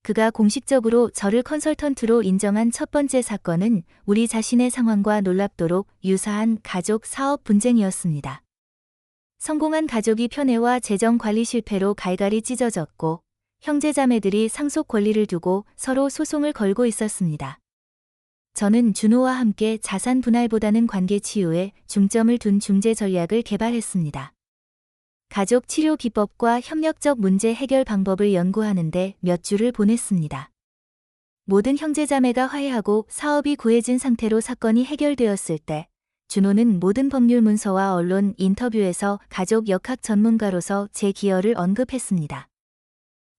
그가 공식적으로 저를 컨설턴트로 인정한 첫 번째 사건은 우리 자신의 상황과 놀랍도록 유사한 가족 사업 분쟁이었습니다. 성공한 가족이 편애와 재정 관리 실패로 갈갈이 찢어졌고 형제자매들이 상속 권리를 두고 서로 소송을 걸고 있었습니다. 저는 준호와 함께 자산 분할보다는 관계 치유에 중점을 둔 중재 전략을 개발했습니다. 가족 치료 기법과 협력적 문제 해결 방법을 연구하는데 몇 주를 보냈습니다. 모든 형제자매가 화해하고 사업이 구해진 상태로 사건이 해결되었을 때 준호는 모든 법률 문서와 언론 인터뷰에서 가족 역학 전문가로서 제 기여를 언급했습니다.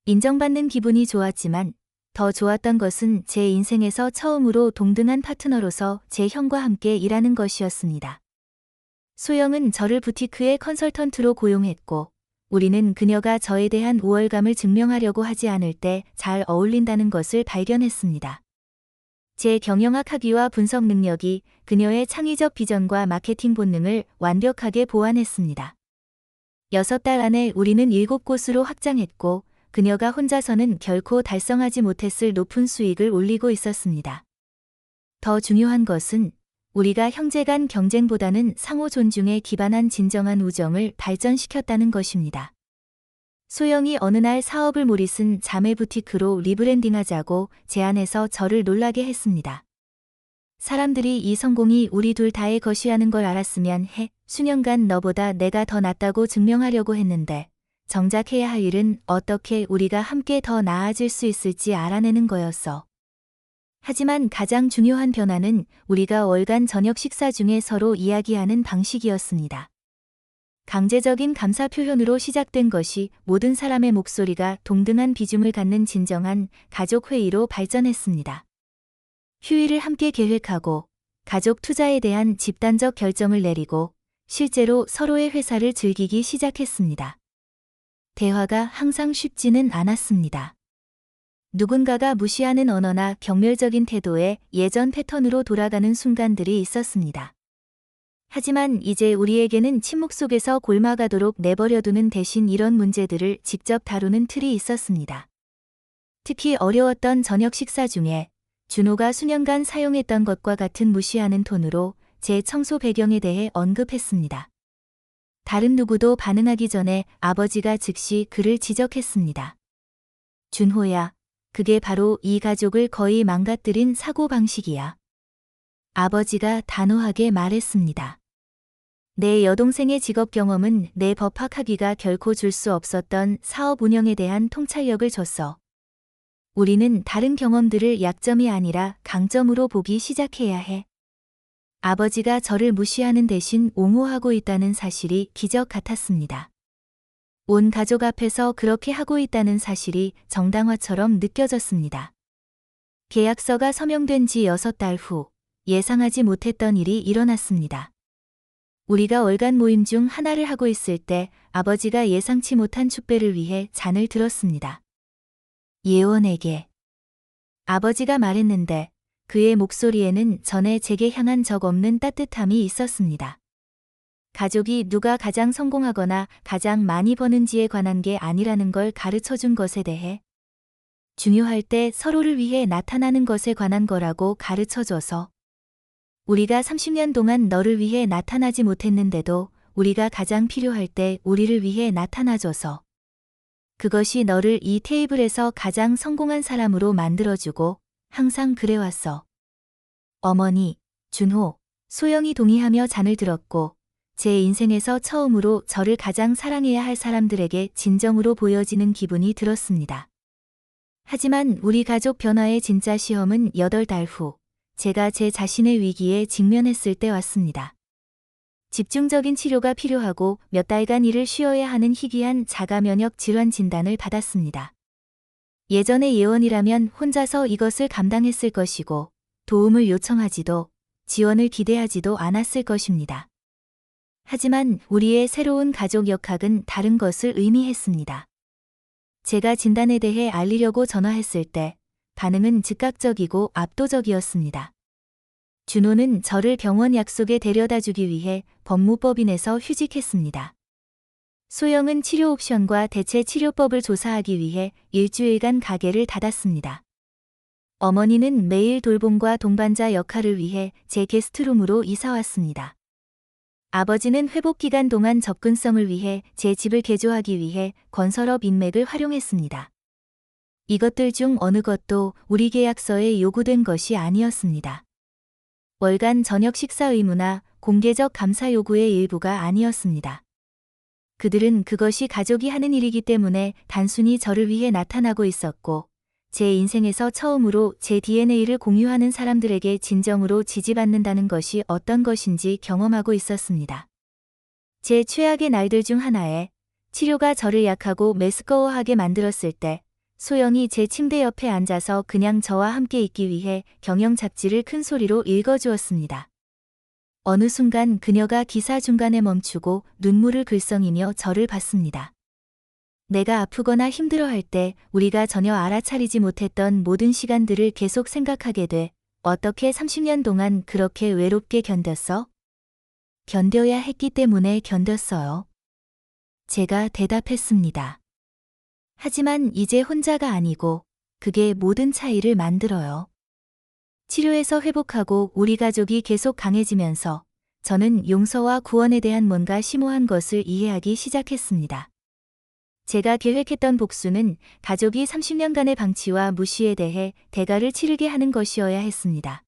인정받는 기분이 좋았지만 더 좋았던 것은 제 인생에서 처음으로 동등한 파트너로서 제 형과 함께 일하는 것이었습니다. 소영은 저를 부티크의 컨설턴트로 고용했고 우리는 그녀가 저에 대한 우월감을 증명하려고 하지 않을 때 잘 어울린다는 것을 발견했습니다. 제 경영학 학위와 분석 능력이 그녀의 창의적 비전과 마케팅 본능을 완벽하게 보완했습니다. 6달 안에 우리는 7곳으로 확장했고 그녀가 혼자서는 결코 달성하지 못했을 높은 수익을 올리고 있었습니다. 더 중요한 것은 우리가 형제 간 경쟁보다는 상호 존중에 기반한 진정한 우정을 발전시켰다는 것입니다. 소영이 어느 날 사업을 몰이쓴 자매 부티크로 리브랜딩하자고 제안해서 저를 놀라게 했습니다. 사람들이 이 성공이 우리 둘 다의 것이라는 걸 알았으면 해 수년간 너보다 내가 더 낫다고 증명하려고 했는데 정작 해야 할 일은 어떻게 우리가 함께 더 나아질 수 있을지 알아내는 거였어. 하지만 가장 중요한 변화는 우리가 월간 저녁 식사 중에 서로 이야기하는 방식이었습니다. 강제적인 감사 표현으로 시작된 것이 모든 사람의 목소리가 동등한 비중을 갖는 진정한 가족 회의로 발전했습니다. 휴일을 함께 계획하고 가족 투자에 대한 집단적 결정을 내리고 실제로 서로의 회사를 즐기기 시작했습니다. 대화가 항상 쉽지는 않았습니다. 누군가가 무시하는 언어나 경멸적인 태도에 예전 패턴으로 돌아가는 순간들이 있었습니다. 하지만 이제 우리에게는 침묵 속에서 골마가도록 내버려두는 대신 이런 문제들을 직접 다루는 틀이 있었습니다. 특히 어려웠던 저녁 식사 중에 준호가 수년간 사용했던 것과 같은 무시하는 톤으로 제 청소 배경에 대해 언급했습니다. 다른 누구도 반응하기 전에 아버지가 즉시 그를 지적했습니다. 준호야, 그게 바로 이 가족을 거의 망가뜨린 사고방식이야. 아버지가 단호하게 말했습니다. 내 여동생의 직업 경험은 내 법학 학위가 결코 줄 수 없었던 사업 운영에 대한 통찰력을 줬어. 우리는 다른 경험들을 약점이 아니라 강점으로 보기 시작해야 해. 아버지가 저를 무시하는 대신 옹호하고 있다는 사실이 기적 같았습니다. 온 가족 앞에서 그렇게 하고 있다는 사실이 정당화처럼 느껴졌습니다. 계약서가 서명된 지 6달 후 예상하지 못했던 일이 일어났습니다. 우리가 월간 모임 중 하나를 하고 있을 때 아버지가 예상치 못한 축배를 위해 잔을 들었습니다. 예원에게. 아버지가 말했는데 그의 목소리에는 전에 제게 향한 적 없는 따뜻함이 있었습니다. 가족이 누가 가장 성공하거나 가장 많이 버는지에 관한 게 아니라는 걸 가르쳐준 것에 대해 중요할 때 서로를 위해 나타나는 것에 관한 거라고 가르쳐줘서 우리가 30년 동안 너를 위해 나타나지 못했는데도 우리가 가장 필요할 때 우리를 위해 나타나줘서 그것이 너를 이 테이블에서 가장 성공한 사람으로 만들어주고 항상 그래왔어. 어머니, 준호, 소영이 동의하며 잔을 들었고 제 인생에서 처음으로 저를 가장 사랑해야 할 사람들에게 진정으로 보여지는 기분이 들었습니다. 하지만 우리 가족 변화의 진짜 시험은 8달 후 제가 제 자신의 위기에 직면했을 때 왔습니다. 집중적인 치료가 필요하고 몇 달간 일을 쉬어야 하는 희귀한 자가 면역 질환 진단을 받았습니다. 예전의 예원이라면 혼자서 이것을 감당했을 것이고 도움을 요청하지도 지원을 기대하지도 않았을 것입니다. 하지만 우리의 새로운 가족 역학은 다른 것을 의미했습니다. 제가 진단에 대해 알리려고 전화했을 때 반응은 즉각적이고 압도적이었습니다. 준호는 저를 병원 약속에 데려다 주기 위해 법무법인에서 휴직했습니다. 소영은 치료 옵션과 대체 치료법을 조사하기 위해 일주일간 가게를 닫았습니다. 어머니는 매일 돌봄과 동반자 역할을 위해 제 게스트룸으로 이사 왔습니다. 아버지는 회복 기간 동안 접근성을 위해 제 집을 개조하기 위해 건설업 인맥을 활용했습니다. 이것들 중 어느 것도 우리 계약서에 요구된 것이 아니었습니다. 월간 저녁 식사 의무나 공개적 감사 요구의 일부가 아니었습니다. 그들은 그것이 가족이 하는 일이기 때문에 단순히 저를 위해 나타나고 있었고, 제 인생에서 처음으로 제 DNA를 공유하는 사람들에게 진정으로 지지받는다는 것이 어떤 것인지 경험하고 있었습니다. 제 최악의 날들 중 하나에 치료가 저를 약하고 메스꺼워하게 만들었을 때 소영이 제 침대 옆에 앉아서 그냥 저와 함께 있기 위해 경영 잡지를 큰 소리로 읽어주었습니다. 어느 순간 그녀가 기사 중간에 멈추고 눈물을 글썽이며 저를 봤습니다. 내가 아프거나 힘들어할 때 우리가 전혀 알아차리지 못했던 모든 시간들을 계속 생각하게 돼. 어떻게 30년 동안 그렇게 외롭게 견뎠어? 견뎌야 했기 때문에 견뎠어요. 제가 대답했습니다. 하지만 이제 혼자가 아니고 그게 모든 차이를 만들어요. 치료에서 회복하고 우리 가족이 계속 강해지면서 저는 용서와 구원에 대한 뭔가 심오한 것을 이해하기 시작했습니다. 제가 계획했던 복수는 가족이 30년간의 방치와 무시에 대해 대가를 치르게 하는 것이어야 했습니다.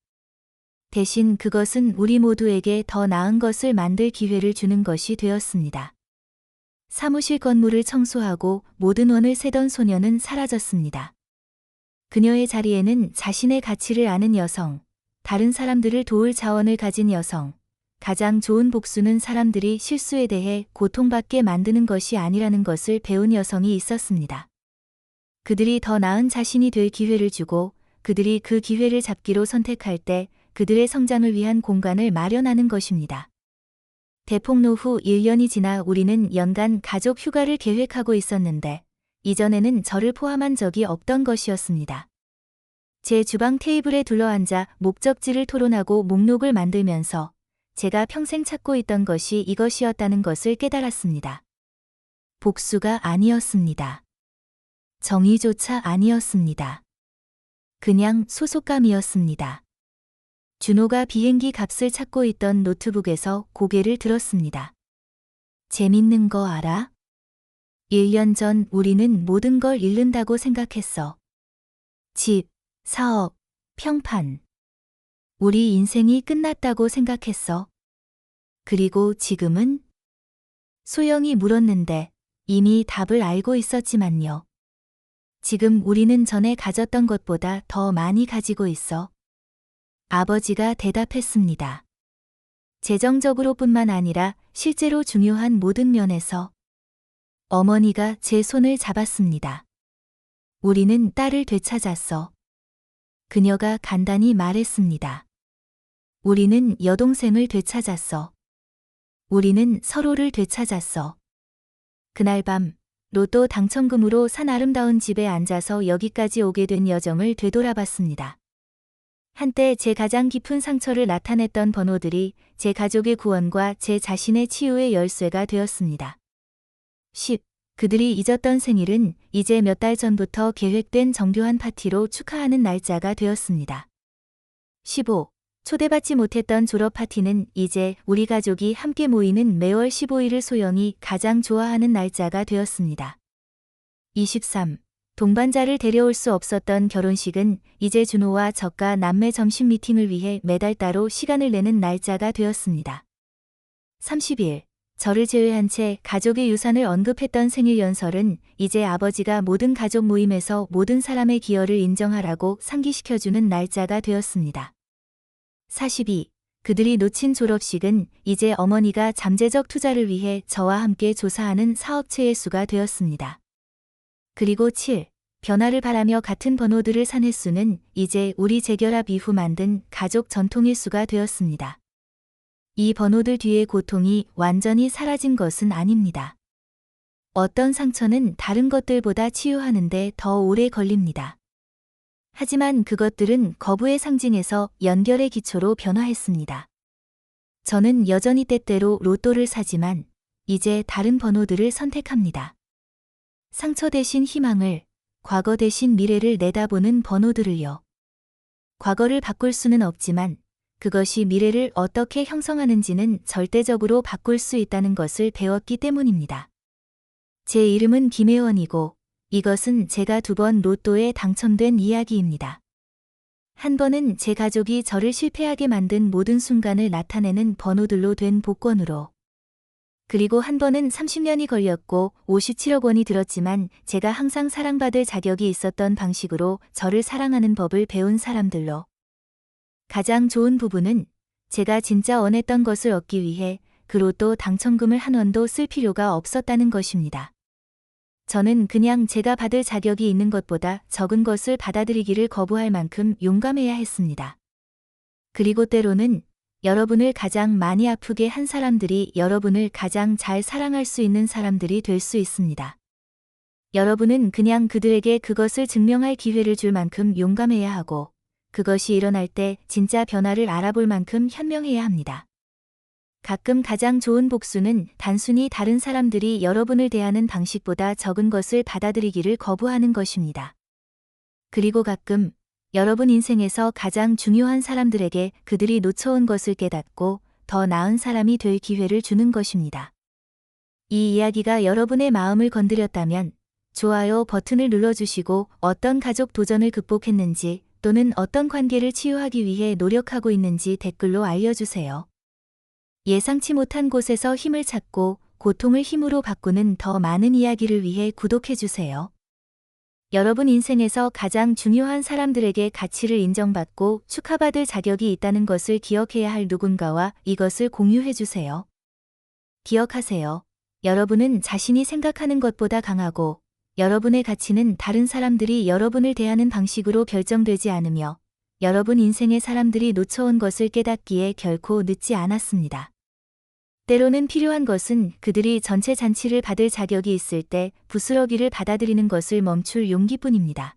대신 그것은 우리 모두에게 더 나은 것을 만들 기회를 주는 것이 되었습니다. 사무실 건물을 청소하고 모든 원을 세던 소녀는 사라졌습니다. 그녀의 자리에는 자신의 가치를 아는 여성, 다른 사람들을 도울 자원을 가진 여성, 가장 좋은 복수는 사람들이 실수에 대해 고통받게 만드는 것이 아니라는 것을 배운 여성이 있었습니다. 그들이 더 나은 자신이 될 기회를 주고 그들이 그 기회를 잡기로 선택할 때 그들의 성장을 위한 공간을 마련하는 것입니다. 대폭로 후 1년이 지나 우리는 연간 가족 휴가를 계획하고 있었는데 이전에는 저를 포함한 적이 없던 것이었습니다. 제 주방 테이블에 둘러앉아 목적지를 토론하고 목록을 만들면서 제가 평생 찾고 있던 것이 이것이었다는 것을 깨달았습니다. 복수가 아니었습니다. 정의조차 아니었습니다. 그냥 소속감이었습니다. 준호가 비행기 값을 찾고 있던 노트북에서 고개를 들었습니다. 재밌는 거 알아? 1년 전 우리는 모든 걸 잃는다고 생각했어. 집, 사업, 평판. 우리 인생이 끝났다고 생각했어. 그리고 지금은? 소영이 물었는데 이미 답을 알고 있었지만요. 지금 우리는 전에 가졌던 것보다 더 많이 가지고 있어. 아버지가 대답했습니다. 재정적으로뿐만 아니라 실제로 중요한 모든 면에서. 어머니가 제 손을 잡았습니다. 우리는 딸을 되찾았어. 그녀가 간단히 말했습니다. 우리는 여동생을 되찾았어. 우리는 서로를 되찾았어. 그날 밤 로또 당첨금으로 산 아름다운 집에 앉아서 여기까지 오게 된 여정을 되돌아봤습니다. 한때 제 가장 깊은 상처를 나타냈던 번호들이 제 가족의 구원과 제 자신의 치유의 열쇠가 되었습니다. 10. 그들이 잊었던 생일은 이제 몇 달 전부터 계획된 정교한 파티로 축하하는 날짜가 되었습니다. 15. 초대받지 못했던 졸업 파티는 이제 우리 가족이 함께 모이는 매월 15일을 소영이 가장 좋아하는 날짜가 되었습니다. 23. 동반자를 데려올 수 없었던 결혼식은 이제 준호와 저가 남매 점심 미팅을 위해 매달 따로 시간을 내는 날짜가 되었습니다. 31. 저를 제외한 채 가족의 유산을 언급했던 생일 연설은 이제 아버지가 모든 가족 모임에서 모든 사람의 기여를 인정하라고 상기시켜주는 날짜가 되었습니다. 42. 그들이 놓친 졸업식은 이제 어머니가 잠재적 투자를 위해 저와 함께 조사하는 사업체의 수가 되었습니다. 그리고 7. 변화를 바라며 같은 번호들을 산 횟수는 이제 우리 재결합 이후 만든 가족 전통의 수가 되었습니다. 이 번호들 뒤의 고통이 완전히 사라진 것은 아닙니다. 어떤 상처는 다른 것들보다 치유하는데 더 오래 걸립니다. 하지만 그것들은 거부의 상징에서 연결의 기초로 변화했습니다. 저는 여전히 때때로 로또를 사지만 이제 다른 번호들을 선택합니다. 상처 대신 희망을, 과거 대신 미래를 내다보는 번호들을요. 과거를 바꿀 수는 없지만 그것이 미래를 어떻게 형성하는지는 절대적으로 바꿀 수 있다는 것을 배웠기 때문입니다. 제 이름은 김혜원이고 이것은 제가 2번 로또에 당첨된 이야기입니다. 한 번은 제 가족이 저를 실패하게 만든 모든 순간을 나타내는 번호들로 된 복권으로. 그리고 한 번은 30년이 걸렸고 57억 원이 들었지만 제가 항상 사랑받을 자격이 있었던 방식으로 저를 사랑하는 법을 배운 사람들로. 가장 좋은 부분은 제가 진짜 원했던 것을 얻기 위해 그 로또 당첨금을 한 원도 쓸 필요가 없었다는 것입니다. 저는 그냥 제가 받을 자격이 있는 것보다 적은 것을 받아들이기를 거부할 만큼 용감해야 했습니다. 그리고 때로는 여러분을 가장 많이 아프게 한 사람들이 여러분을 가장 잘 사랑할 수 있는 사람들이 될 수 있습니다. 여러분은 그냥 그들에게 그것을 증명할 기회를 줄 만큼 용감해야 하고 그것이 일어날 때 진짜 변화를 알아볼 만큼 현명해야 합니다. 가끔 가장 좋은 복수는 단순히 다른 사람들이 여러분을 대하는 방식보다 적은 것을 받아들이기를 거부하는 것입니다. 그리고 가끔 여러분 인생에서 가장 중요한 사람들에게 그들이 놓쳐온 것을 깨닫고 더 나은 사람이 될 기회를 주는 것입니다. 이 이야기가 여러분의 마음을 건드렸다면 좋아요 버튼을 눌러주시고 어떤 가족 도전을 극복했는지 또는 어떤 관계를 치유하기 위해 노력하고 있는지 댓글로 알려주세요. 예상치 못한 곳에서 힘을 찾고 고통을 힘으로 바꾸는 더 많은 이야기를 위해 구독해주세요. 여러분 인생에서 가장 중요한 사람들에게 가치를 인정받고 축하받을 자격이 있다는 것을 기억해야 할 누군가와 이것을 공유해주세요. 기억하세요. 여러분은 자신이 생각하는 것보다 강하고 여러분의 가치는 다른 사람들이 여러분을 대하는 방식으로 결정되지 않으며 여러분 인생의 사람들이 놓쳐온 것을 깨닫기에 결코 늦지 않았습니다. 때로는 필요한 것은 그들이 전체 잔치를 받을 자격이 있을 때 부스러기를 받아들이는 것을 멈출 용기뿐입니다.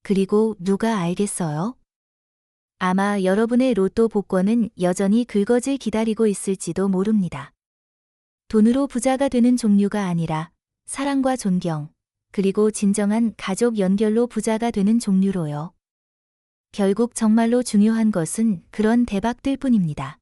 그리고 누가 알겠어요? 아마 여러분의 로또 복권은 여전히 긁어질 기다리고 있을지도 모릅니다. 돈으로 부자가 되는 종류가 아니라 사랑과 존경, 그리고 진정한 가족 연결로 부자가 되는 종류로요. 결국 정말로 중요한 것은 그런 대박들 뿐입니다.